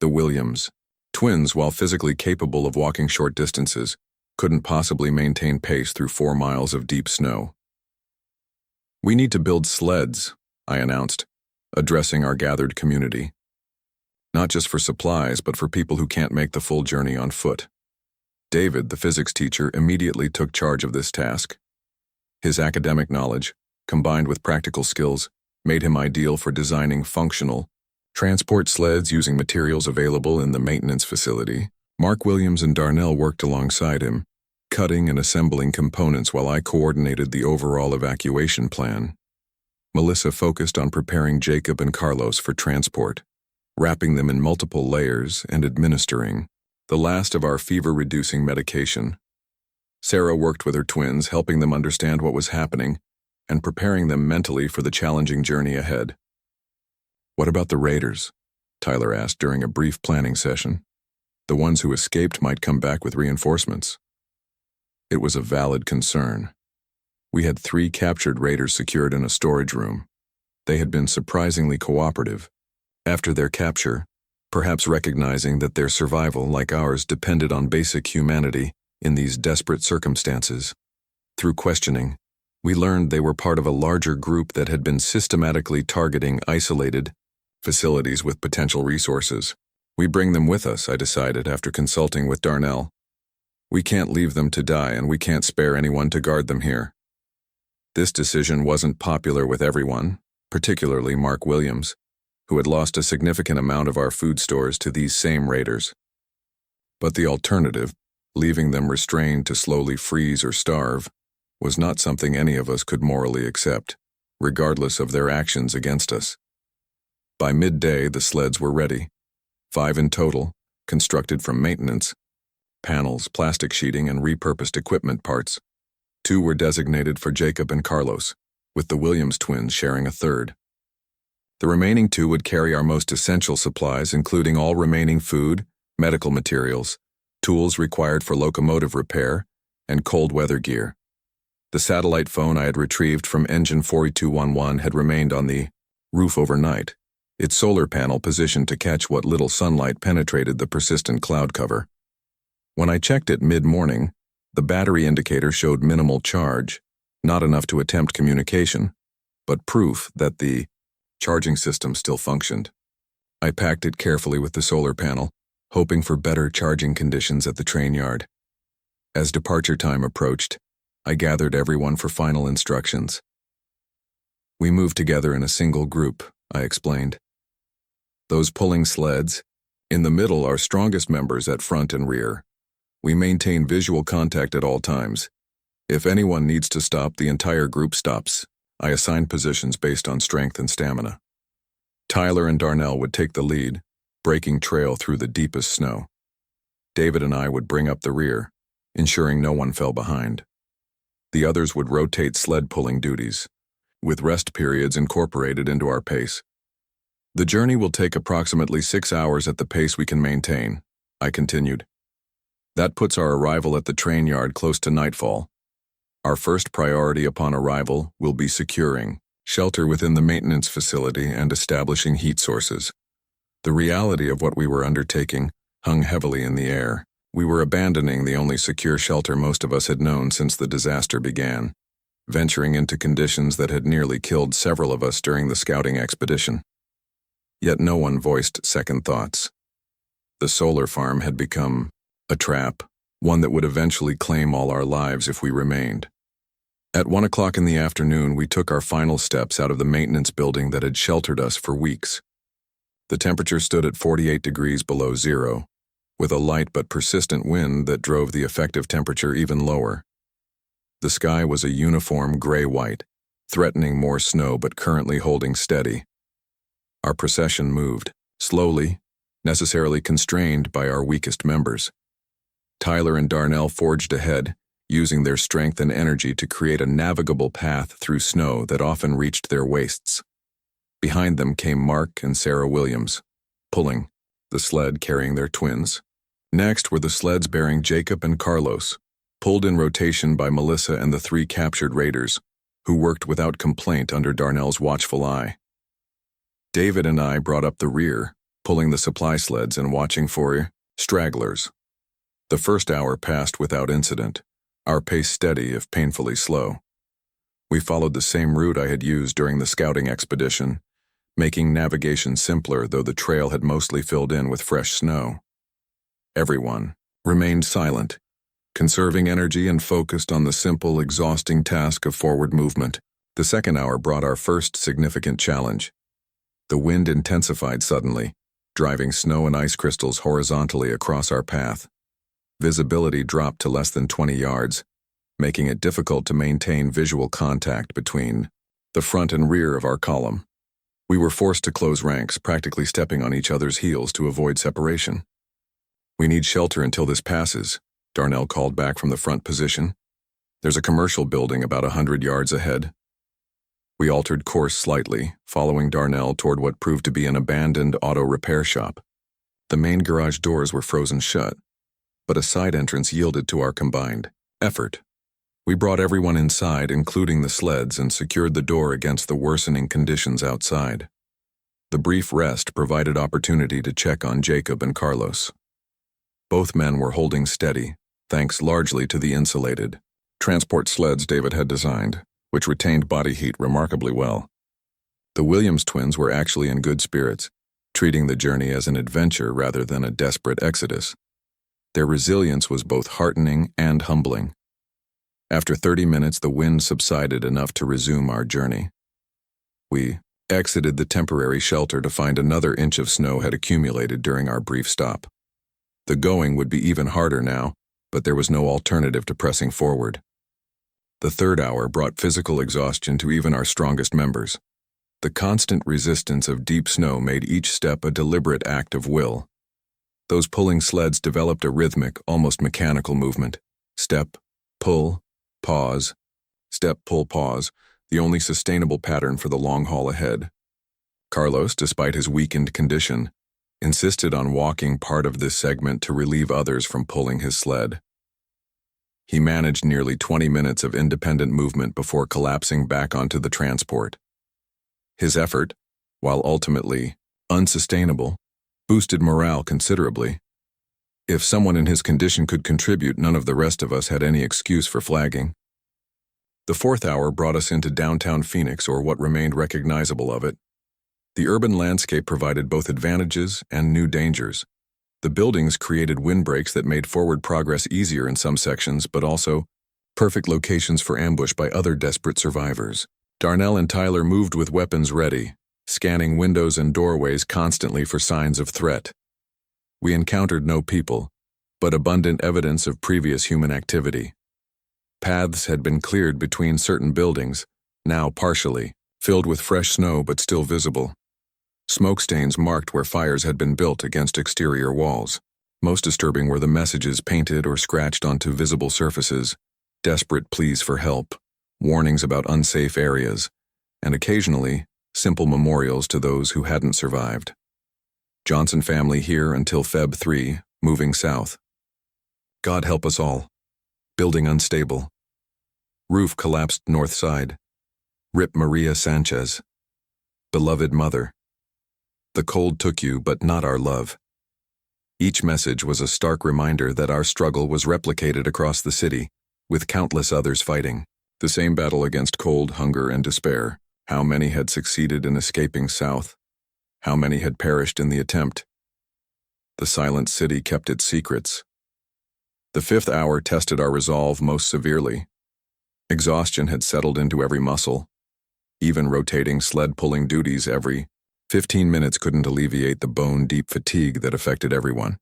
The Williams twins, while physically capable of walking short distances, couldn't possibly maintain pace through 4 miles of deep snow. "We need to build sleds," I announced, addressing our gathered community. Not just for supplies, but for people who can't make the full journey on foot. David, the physics teacher, immediately took charge of this task. His academic knowledge, combined with practical skills, made him ideal for designing functional transport sleds using materials available in the maintenance facility. Mark Williams and Darnell worked alongside him, cutting and assembling components while I coordinated the overall evacuation plan. Melissa focused on preparing Jacob and Carlos for transport, wrapping them in multiple layers and administering the last of our fever-reducing medication. Sarah worked with her twins, helping them understand what was happening and preparing them mentally for the challenging journey ahead. "What about the raiders?" Tyler asked during a brief planning session. "The ones who escaped might come back with reinforcements." It was a valid concern. We had 3 captured raiders secured in a storage room. They had been surprisingly cooperative. After their capture, perhaps recognizing that their survival, like ours, depended on basic humanity in these desperate circumstances. Through questioning, we learned they were part of a larger group that had been systematically targeting isolated facilities with potential resources. "We bring them with us," I decided after consulting with Darnell. "We can't leave them to die, and we can't spare anyone to guard them here." This decision wasn't popular with everyone, particularly Mark Williams, who had lost a significant amount of our food stores to these same raiders. But the alternative, leaving them restrained to slowly freeze or starve, was not something any of us could morally accept, regardless of their actions against us. By midday, the sleds were ready, 5 in total, constructed from maintenance, panels, plastic sheeting, and repurposed equipment parts. Two were designated for Jacob and Carlos, with the Williams twins sharing a third. The remaining two would carry our most essential supplies, including all remaining food, medical materials, tools required for locomotive repair, and cold weather gear. The satellite phone I had retrieved from engine 4211 had remained on the roof overnight, its solar panel positioned to catch what little sunlight penetrated the persistent cloud cover. When I checked it mid-morning, the battery indicator showed minimal charge, not enough to attempt communication, but proof that the charging system still functioned. I packed it carefully with the solar panel, hoping for better charging conditions at the train yard. As departure time approached, I gathered everyone for final instructions. We moved together in a single group, I explained. Those pulling sleds, in the middle are strongest members at front and rear. We maintain visual contact at all times. If anyone needs to stop, the entire group stops. I assigned positions based on strength and stamina. Tyler and Darnell would take the lead, breaking trail through the deepest snow. David and I would bring up the rear, ensuring no one fell behind. The others would rotate sled-pulling duties, with rest periods incorporated into our pace. The journey will take approximately 6 hours at the pace we can maintain, I continued. That puts our arrival at the train yard close to nightfall. Our first priority upon arrival will be securing shelter within the maintenance facility and establishing heat sources. The reality of what we were undertaking hung heavily in the air. We were abandoning the only secure shelter most of us had known since the disaster began, venturing into conditions that had nearly killed several of us during the scouting expedition. Yet no one voiced second thoughts. The solar farm had become a trap, one that would eventually claim all our lives if we remained. At 1 o'clock in the afternoon, we took our final steps out of the maintenance building that had sheltered us for weeks. The temperature stood at 48 degrees below zero, with a light but persistent wind that drove the effective temperature even lower. The sky was a uniform gray-white, threatening more snow but currently holding steady. Our procession moved, slowly, necessarily constrained by our weakest members. Tyler and Darnell forged ahead, using their strength and energy to create a navigable path through snow that often reached their waists. Behind them came Mark and Sarah Williams, pulling, the sled carrying their twins. Next were the sleds bearing Jacob and Carlos, pulled in rotation by Melissa and the 3 captured raiders, who worked without complaint under Darnell's watchful eye. David and I brought up the rear, pulling the supply sleds and watching for stragglers. The first hour passed without incident, our pace steady if painfully slow. We followed the same route I had used during the scouting expedition, making navigation simpler though the trail had mostly filled in with fresh snow. Everyone remained silent, conserving energy and focused on the simple, exhausting task of forward movement. The second hour brought our first significant challenge. The wind intensified suddenly, driving snow and ice crystals horizontally across our path. Visibility dropped to less than 20 yards, making it difficult to maintain visual contact between the front and rear of our column. We were forced to close ranks, practically stepping on each other's heels to avoid separation. "We need shelter until this passes," Darnell called back from the front position. "There's a commercial building about 100 yards ahead." We altered course slightly, following Darnell toward what proved to be an abandoned auto repair shop. The main garage doors were frozen shut, but a side entrance yielded to our combined effort. We brought everyone inside, including the sleds, and secured the door against the worsening conditions outside. The brief rest provided opportunity to check on Jacob and Carlos. Both men were holding steady, thanks largely to the insulated transport sleds David had designed, which retained body heat remarkably well. The Williams twins were actually in good spirits, treating the journey as an adventure rather than a desperate exodus. Their resilience was both heartening and humbling. After 30 minutes, the wind subsided enough to resume our journey. We exited the temporary shelter to find another inch of snow had accumulated during our brief stop. The going would be even harder now, but there was no alternative to pressing forward. The third hour brought physical exhaustion to even our strongest members. The constant resistance of deep snow made each step a deliberate act of will. Those pulling sleds developed a rhythmic, almost mechanical movement. Step, pull, Pause. Step, pull, pause, the only sustainable pattern for the long haul ahead. Carlos, despite his weakened condition, insisted on walking part of this segment to relieve others from pulling his sled. He managed nearly 20 minutes of independent movement before collapsing back onto the transport. His effort, while ultimately unsustainable, boosted morale considerably. If someone in his condition could contribute, none of the rest of us had any excuse for flagging. The fourth hour brought us into downtown Phoenix, or what remained recognizable of it. The urban landscape provided both advantages and new dangers. The buildings created windbreaks that made forward progress easier in some sections, but also perfect locations for ambush by other desperate survivors. Darnell and Tyler moved with weapons ready, scanning windows and doorways constantly for signs of threat. We encountered no people, but abundant evidence of previous human activity. Paths had been cleared between certain buildings, now partially, filled with fresh snow but still visible. Smoke stains marked where fires had been built against exterior walls. Most disturbing were the messages painted or scratched onto visible surfaces, desperate pleas for help, warnings about unsafe areas, and occasionally, simple memorials to those who hadn't survived. Johnson family here until Feb 3, moving south. God help us all. Building unstable. Roof collapsed north side. Rip Maria Sanchez. Beloved mother. The cold took you, but not our love. Each message was a stark reminder that our struggle was replicated across the city, with countless others fighting. The same battle against cold, hunger, and despair. How many had succeeded in escaping south? How many had perished in the attempt? The silent city kept its secrets. The fifth hour tested our resolve most severely. Exhaustion had settled into every muscle. Even rotating sled-pulling duties every 15 minutes couldn't alleviate the bone-deep fatigue that affected everyone.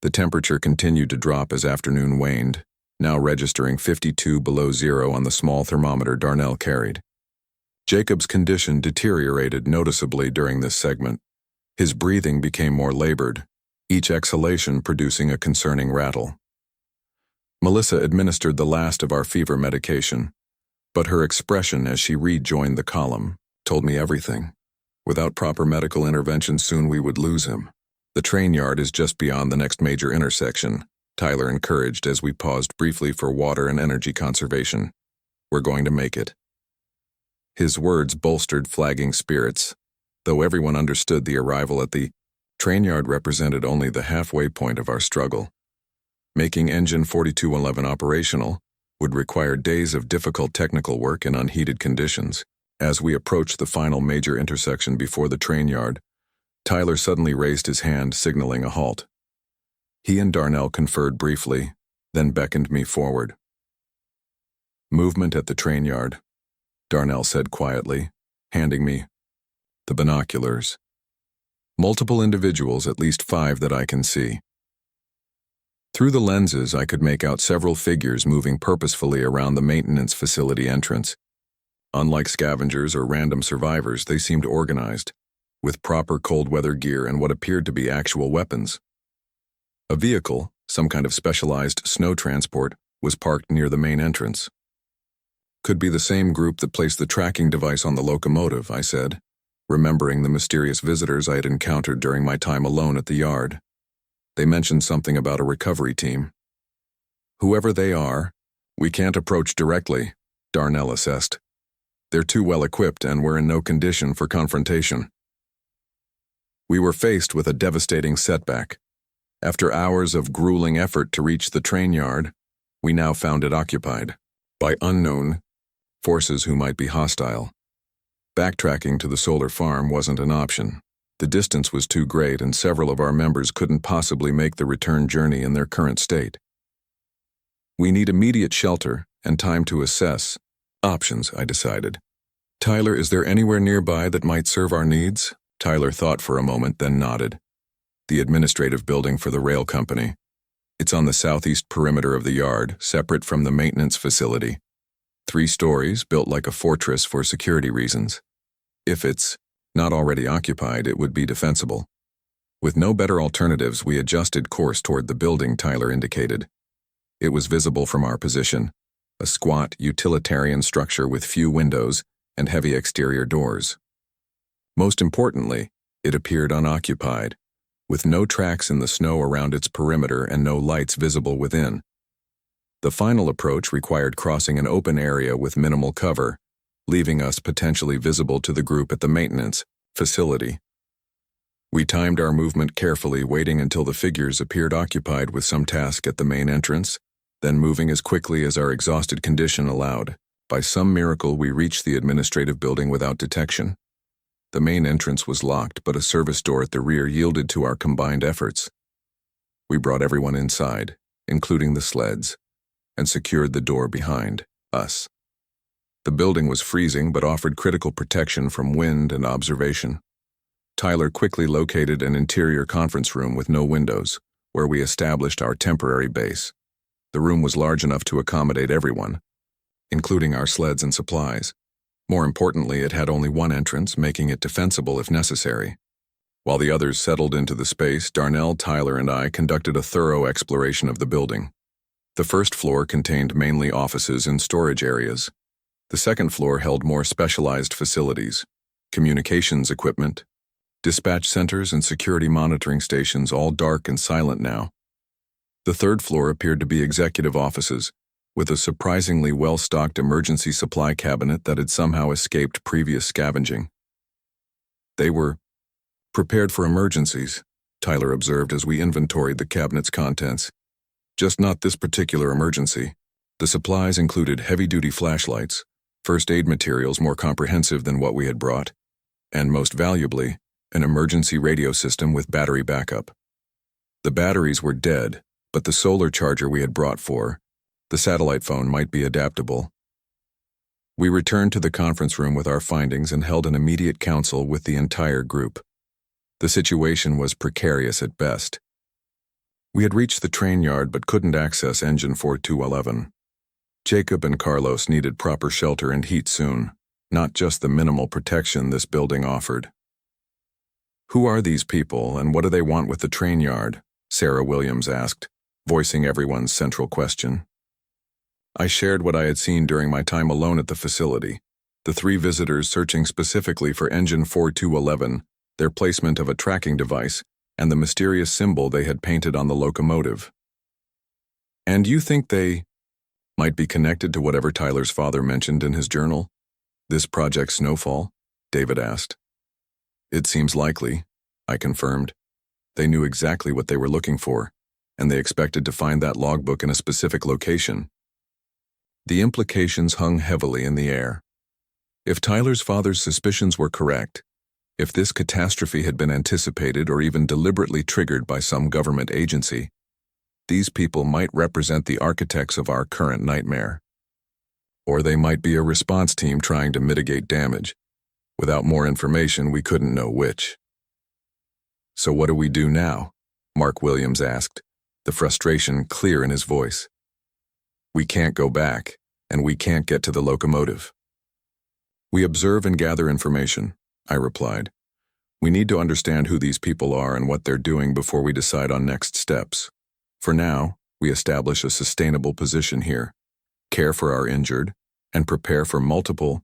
The temperature continued to drop as afternoon waned, now registering 52 below zero on the small thermometer Darnell carried. Jacob's condition deteriorated noticeably during this segment. His breathing became more labored, each exhalation producing a concerning rattle. Melissa administered the last of our fever medication, but her expression as she rejoined the column told me everything. Without proper medical intervention, soon we would lose him. The train yard is just beyond the next major intersection, Tyler encouraged as we paused briefly for water and energy conservation. We're going to make it. His words bolstered flagging spirits, though everyone understood the arrival at the train yard represented only the halfway point of our struggle. Making engine 4211 operational would require days of difficult technical work in unheated conditions. As we approached the final major intersection before the train yard, Tyler suddenly raised his hand, signaling a halt. He and Darnell conferred briefly, then beckoned me forward. Movement at the train yard, Darnell said quietly, handing me the binoculars. Multiple individuals, at least 5 that I can see. Through the lenses, I could make out several figures moving purposefully around the maintenance facility entrance. Unlike scavengers or random survivors, they seemed organized, with proper cold weather gear and what appeared to be actual weapons. A vehicle, some kind of specialized snow transport, was parked near the main entrance. Could be the same group that placed the tracking device on the locomotive, I said, remembering the mysterious visitors I had encountered during my time alone at the yard. They mentioned something about a recovery team. Whoever they are, we can't approach directly, Darnell assessed. They're too well equipped and we're in no condition for confrontation. We were faced with a devastating setback. After hours of grueling effort to reach the train yard, we now found it occupied by unknown forces who might be hostile. Backtracking to the solar farm wasn't an option. The distance was too great and several of our members couldn't possibly make the return journey in their current state. We need immediate shelter and time to assess options, I decided. Tyler, is there anywhere nearby that might serve our needs? Tyler thought for a moment, then nodded. The administrative building for the rail company. It's on the southeast perimeter of the yard, separate from the maintenance facility. 3 stories, built like a fortress for security reasons. If it's not already occupied, it would be defensible. With no better alternatives, we adjusted course toward the building Tyler indicated. It was visible from our position. a squat, utilitarian structure with few windows and heavy exterior doors. Most importantly, it appeared unoccupied, with no tracks in the snow around its perimeter and no lights visible within. The final approach required crossing an open area with minimal cover, leaving us potentially visible to the group at the maintenance facility. We timed our movement carefully, waiting until the figures appeared occupied with some task at the main entrance, then moving as quickly as our exhausted condition allowed. By some miracle, we reached the administrative building without detection. The main entrance was locked, but a service door at the rear yielded to our combined efforts. We brought everyone inside, including the sleds, and secured the door behind us. The building was freezing but offered critical protection from wind and observation. Tyler quickly located an interior conference room with no windows, where we established our temporary base. The room was large enough to accommodate everyone, including our sleds and supplies. More importantly, it had only one entrance, making it defensible if necessary. While the others settled into the space, Darnell, Tyler, and I conducted a thorough exploration of the building. The first floor contained mainly offices and storage areas. The second floor held more specialized facilities, communications equipment, dispatch centers, and security monitoring stations, all dark and silent now. The third floor appeared to be executive offices, with a surprisingly well-stocked emergency supply cabinet that had somehow escaped previous scavenging. They were prepared for emergencies, Tyler observed as we inventoried the cabinet's contents. Just not this particular emergency. The supplies included heavy-duty flashlights, first aid materials more comprehensive than what we had brought, and most valuably, an emergency radio system with battery backup. The batteries were dead, but the solar charger we had brought for the satellite phone might be adaptable. We returned to the conference room with our findings and held an immediate council with the entire group. The situation was precarious at best. We had reached the train yard but couldn't access engine 4211. Jacob and Carlos needed proper shelter and heat soon, not just the minimal protection this building offered. "Who are these people and what do they want with the train yard?" Sarah Williams asked, voicing everyone's central question. I shared what I had seen during my time alone at the facility, the three visitors searching specifically for engine 4211, their placement of a tracking device, and the mysterious symbol they had painted on the locomotive. "And you think they might be connected to whatever Tyler's father mentioned in his journal? This Project Snowfall?" David asked. "It seems likely," I confirmed. They knew exactly what they were looking for, and they expected to find that logbook in a specific location. The implications hung heavily in the air. If Tyler's father's suspicions were correct, if this catastrophe had been anticipated or even deliberately triggered by some government agency, these people might represent the architects of our current nightmare. Or they might be a response team trying to mitigate damage. Without more information, we couldn't know which. "So what do we do now?" Mark Williams asked, the frustration clear in his voice. "We can't go back, and we can't get to the locomotive." "We observe and gather information," I replied. "We need to understand who these people are and what they're doing before we decide on next steps. For now, we establish a sustainable position here, care for our injured, and prepare for multiple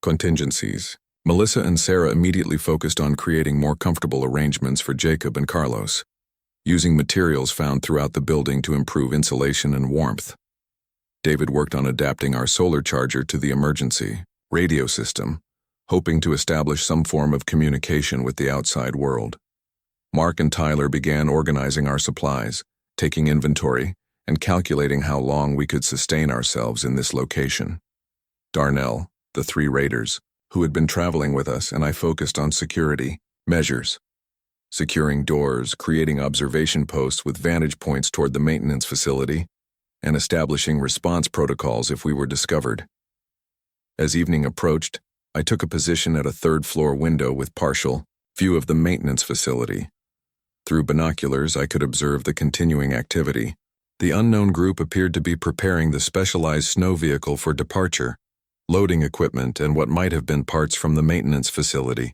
contingencies." Melissa and Sarah immediately focused on creating more comfortable arrangements for Jacob and Carlos, using materials found throughout the building to improve insulation and warmth. David worked on adapting our solar charger to the emergency radio system, hoping to establish some form of communication with the outside world. Mark and Tyler began organizing our supplies, taking inventory, and calculating how long we could sustain ourselves in this location. Darnell, the three raiders, who had been traveling with us, and I focused on security measures, securing doors, creating observation posts with vantage points toward the maintenance facility, and establishing response protocols if we were discovered. As evening approached, I took a position at a third-floor window with partial view of the maintenance facility. Through binoculars, I could observe the continuing activity. The unknown group appeared to be preparing the specialized snow vehicle for departure, loading equipment and what might have been parts from the maintenance facility.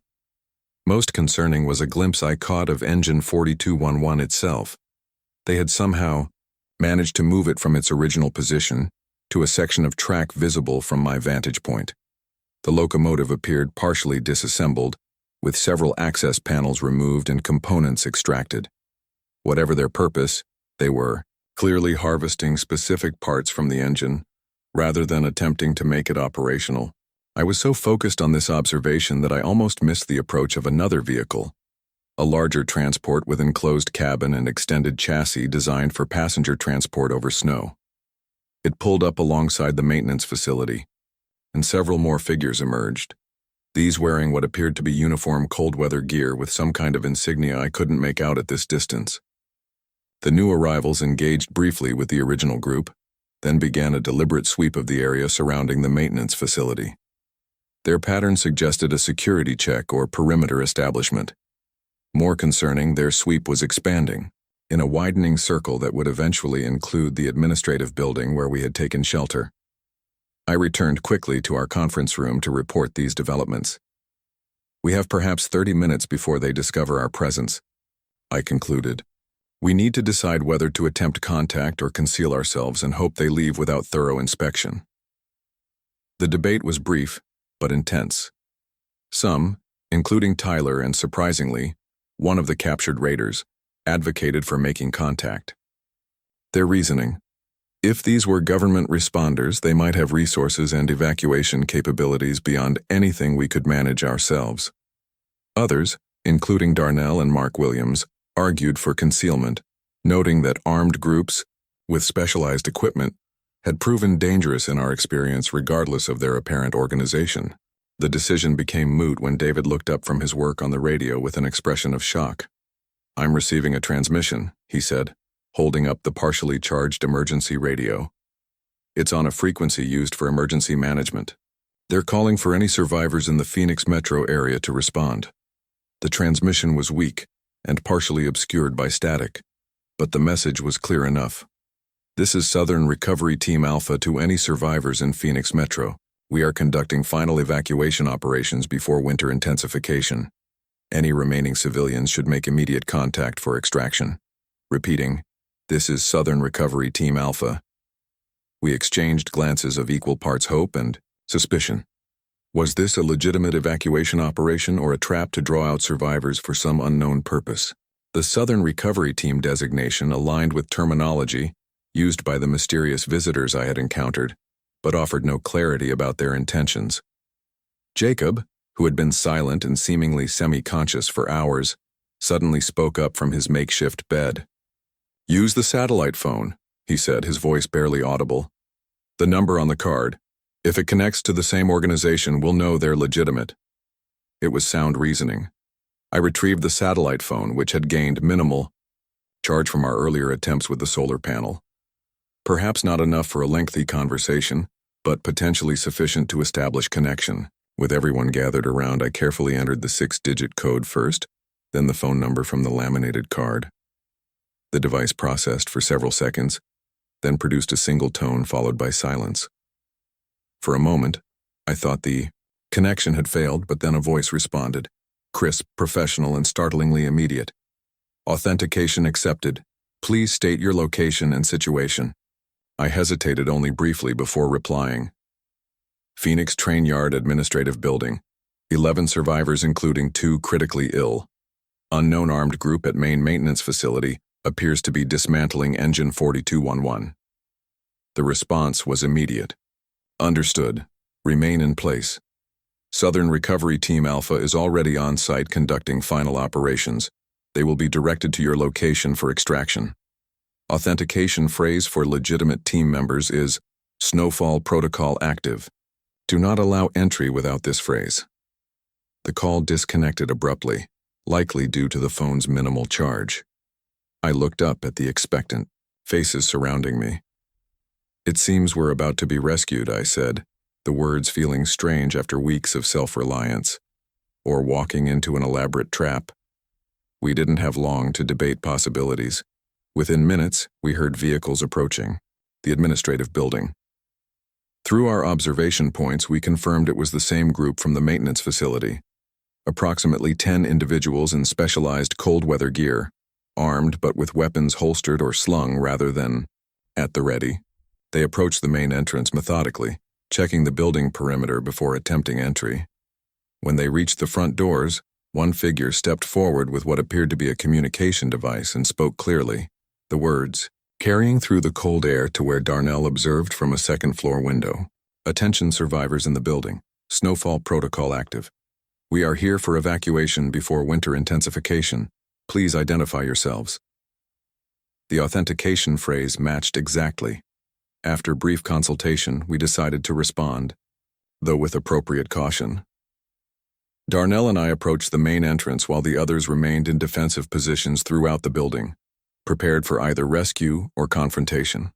Most concerning was a glimpse I caught of engine 4211 itself. They had somehow managed to move it from its original position, to a section of track visible from my vantage point. The locomotive appeared partially disassembled, with several access panels removed and components extracted. Whatever their purpose, they were clearly harvesting specific parts from the engine, rather than attempting to make it operational. I was so focused on this observation that I almost missed the approach of another vehicle, a larger transport with enclosed cabin and extended chassis designed for passenger transport over snow. It pulled up alongside the maintenance facility, and several more figures emerged, these wearing what appeared to be uniform cold-weather gear with some kind of insignia I couldn't make out at this distance. The new arrivals engaged briefly with the original group, then began a deliberate sweep of the area surrounding the maintenance facility. Their pattern suggested a security check or perimeter establishment. More concerning, their sweep was expanding, in a widening circle that would eventually include the administrative building where we had taken shelter. I returned quickly to our conference room to report these developments. We have perhaps 30 minutes before they discover our presence, I concluded. We need to decide whether to attempt contact or conceal ourselves and hope they leave without thorough inspection. The debate was brief, but intense. Some, including Tyler and surprisingly, one of the captured raiders, advocated for making contact. Their reasoning: if these were government responders, they might have resources and evacuation capabilities beyond anything we could manage ourselves. Others, including Darnell and Mark Williams, argued for concealment, noting that armed groups, with specialized equipment, had proven dangerous in our experience regardless of their apparent organization. The decision became moot when David looked up from his work on the radio with an expression of shock. "I'm receiving a transmission," he said, holding up the partially charged emergency radio. "It's on a frequency used for emergency management. They're calling for any survivors in the Phoenix metro area to respond." The transmission was weak and partially obscured by static, but the message was clear enough. "This is Southern Recovery Team Alpha to any survivors in Phoenix Metro. We are conducting final evacuation operations before winter intensification. Any remaining civilians should make immediate contact for extraction. Repeating, this is Southern Recovery Team Alpha." We exchanged glances of equal parts hope and suspicion. Was this a legitimate evacuation operation or a trap to draw out survivors for some unknown purpose? The Southern Recovery Team designation aligned with terminology used by the mysterious visitors I had encountered, but offered no clarity about their intentions. Jacob, who had been silent and seemingly semi-conscious for hours, suddenly spoke up from his makeshift bed. "Use the satellite phone," he said, his voice barely audible. "The number on the card. If it connects to the same organization, we'll know they're legitimate." It was sound reasoning. I retrieved the satellite phone, which had gained minimal charge from our earlier attempts with the solar panel. Perhaps not enough for a lengthy conversation, but potentially sufficient to establish connection. With everyone gathered around, I carefully entered the 6-digit code first, then the phone number from the laminated card. The device processed for several seconds, then produced a single tone followed by silence. For a moment, I thought the connection had failed, but then a voice responded, crisp, professional, and startlingly immediate. "Authentication accepted. Please state your location and situation." I hesitated only briefly before replying. "Phoenix Train Yard Administrative Building. 11 survivors including 2 critically ill. Unknown armed group at main maintenance facility appears to be dismantling engine 4211. The response was immediate. "Understood. Remain in place. Southern Recovery Team Alpha is already on site conducting final operations. They will be directed to your location for extraction. Authentication phrase for legitimate team members is Snowfall Protocol Active. Do not allow entry without this phrase." The call disconnected abruptly, likely due to the phone's minimal charge. I looked up at the expectant faces surrounding me. "It seems we're about to be rescued," I said, the words feeling strange after weeks of self-reliance, or walking into an elaborate trap. We didn't have long to debate possibilities. Within minutes, we heard vehicles approaching the administrative building. Through our observation points, we confirmed it was the same group from the maintenance facility. Approximately 10 individuals in specialized cold-weather gear, armed but with weapons holstered or slung rather than at the ready. They approached the main entrance methodically, checking the building perimeter before attempting entry. When they reached the front doors, one figure stepped forward with what appeared to be a communication device and spoke clearly. The words, carrying through the cold air to where Darnell observed from a second-floor window. Attention survivors in the building. Snowfall protocol active. We are here for evacuation before winter intensification. Please identify yourselves. The authentication phrase matched exactly. After brief consultation, we decided to respond, though with appropriate caution. Darnell and I approached the main entrance while the others remained in defensive positions throughout the building, prepared for either rescue or confrontation.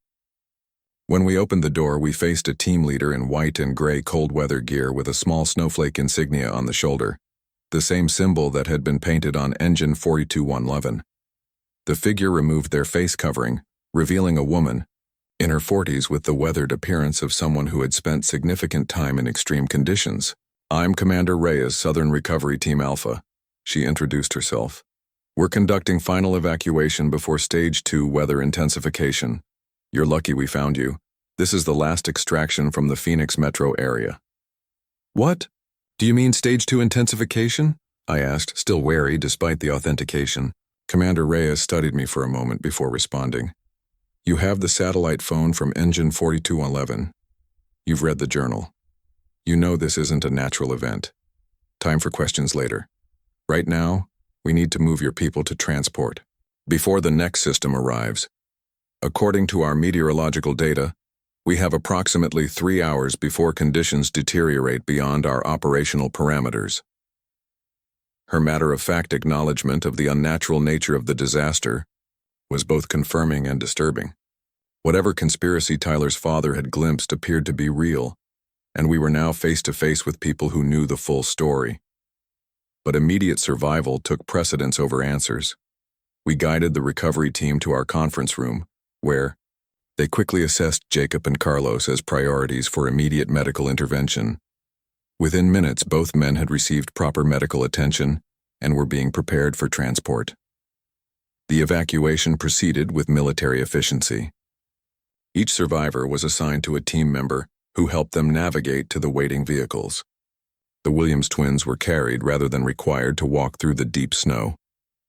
When we opened the door, we faced a team leader in white and gray cold weather gear with a small snowflake insignia on the shoulder, the same symbol that had been painted on engine 42111. The figure removed their face covering, revealing a woman, in her 40s with the weathered appearance of someone who had spent significant time in extreme conditions. I'm Commander Reyes, Southern Recovery Team Alpha, she introduced herself. We're conducting final evacuation before Stage 2 weather intensification. You're lucky we found you. This is the last extraction from the Phoenix metro area. What? Do you mean Stage 2 intensification? I asked, still wary despite the authentication. Commander Reyes studied me for a moment before responding. You have the satellite phone from engine 4211. You've read the journal. You know this isn't a natural event. Time for questions later. Right now, we need to move your people to transport before the next system arrives. According to our meteorological data, we have approximately 3 hours before conditions deteriorate beyond our operational parameters. Her matter-of-fact acknowledgement of the unnatural nature of the disaster was both confirming and disturbing. Whatever conspiracy Tyler's father had glimpsed appeared to be real, and we were now face-to-face with people who knew the full story. But immediate survival took precedence over answers. We guided the recovery team to our conference room, where they quickly assessed Jacob and Carlos as priorities for immediate medical intervention. Within minutes, both men had received proper medical attention and were being prepared for transport. The evacuation proceeded with military efficiency. Each survivor was assigned to a team member who helped them navigate to the waiting vehicles. The Williams twins were carried rather than required to walk through the deep snow.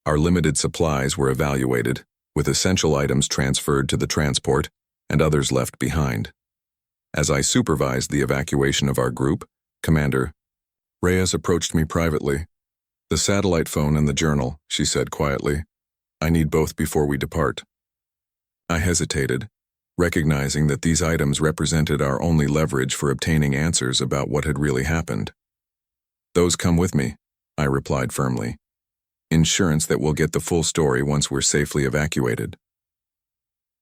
Our limited supplies were evaluated, with essential items transferred to the transport and others left behind. As I supervised the evacuation of our group, Commander Reyes approached me privately. The satellite phone and the journal, she said quietly. I need both before we depart. I hesitated, recognizing that these items represented our only leverage for obtaining answers about what had really happened. Those come with me, I replied firmly. Insurance that we'll get the full story once we're safely evacuated.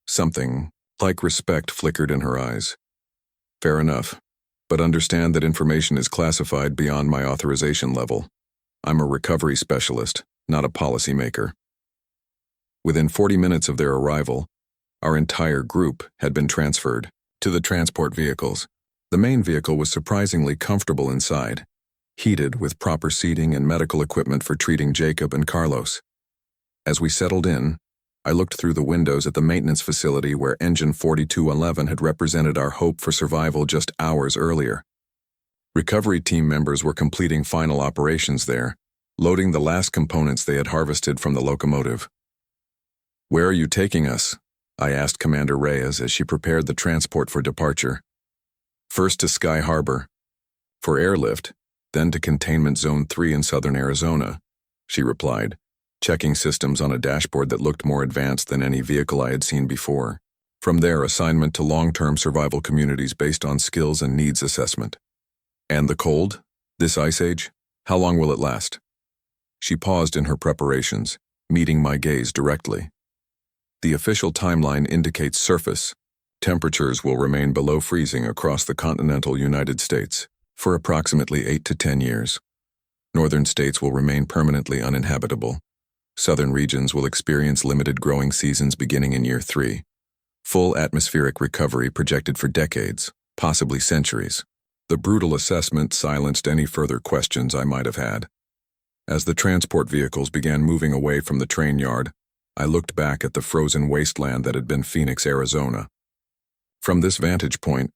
Something like respect flickered in her eyes. Fair enough, but understand that information is classified beyond my authorization level. I'm a recovery specialist, not a policymaker. Within 40 minutes of their arrival, our entire group had been transferred to the transport vehicles. The main vehicle was surprisingly comfortable inside, heated with proper seating and medical equipment for treating Jacob and Carlos. As we settled in, I looked through the windows at the maintenance facility where engine 4211 had represented our hope for survival just hours earlier. Recovery team members were completing final operations there, loading the last components they had harvested from the locomotive. Where are you taking us? I asked Commander Reyes as she prepared the transport for departure. First to Sky Harbor, for airlift, then to Containment Zone 3 in southern Arizona, she replied, checking systems on a dashboard that looked more advanced than any vehicle I had seen before. From there, assignment to long-term survival communities based on skills and needs assessment. And the cold? This ice age? How long will it last? She paused in her preparations, meeting my gaze directly. The official timeline indicates surface. Temperatures will remain below freezing across the continental United States for approximately 8 to 10 years. Northern states will remain permanently uninhabitable. Southern regions will experience limited growing seasons beginning in year 3. Full atmospheric recovery projected for decades, possibly centuries. The brutal assessment silenced any further questions I might have had. As the transport vehicles began moving away from the train yard, I looked back at the frozen wasteland that had been Phoenix, Arizona. From this vantage point,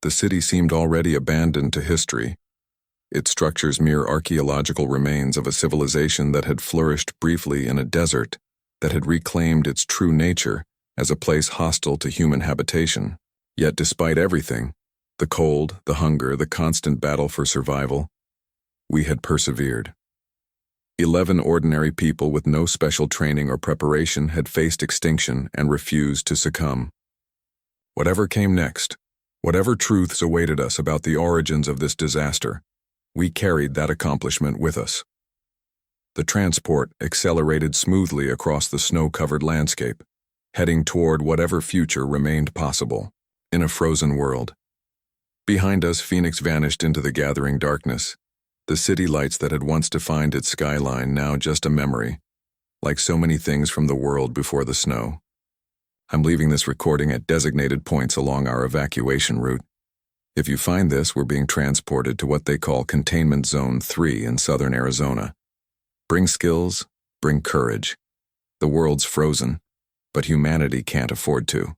the city seemed already abandoned to history, its structures mere archaeological remains of a civilization that had flourished briefly in a desert, that had reclaimed its true nature as a place hostile to human habitation. Yet despite everything, the cold, the hunger, the constant battle for survival, we had persevered. 11 ordinary people with no special training or preparation had faced extinction and refused to succumb. Whatever came next, whatever truths awaited us about the origins of this disaster, we carried that accomplishment with us. The transport accelerated smoothly across the snow-covered landscape, heading toward whatever future remained possible in a frozen world. Behind us, Phoenix vanished into the gathering darkness, the city lights that had once defined its skyline now just a memory, like so many things from the world before the snow. I'm leaving this recording at designated points along our evacuation route. If you find this, we're being transported to what they call Containment Zone 3 in southern Arizona. Bring skills, bring courage. The world's frozen, but humanity can't afford to.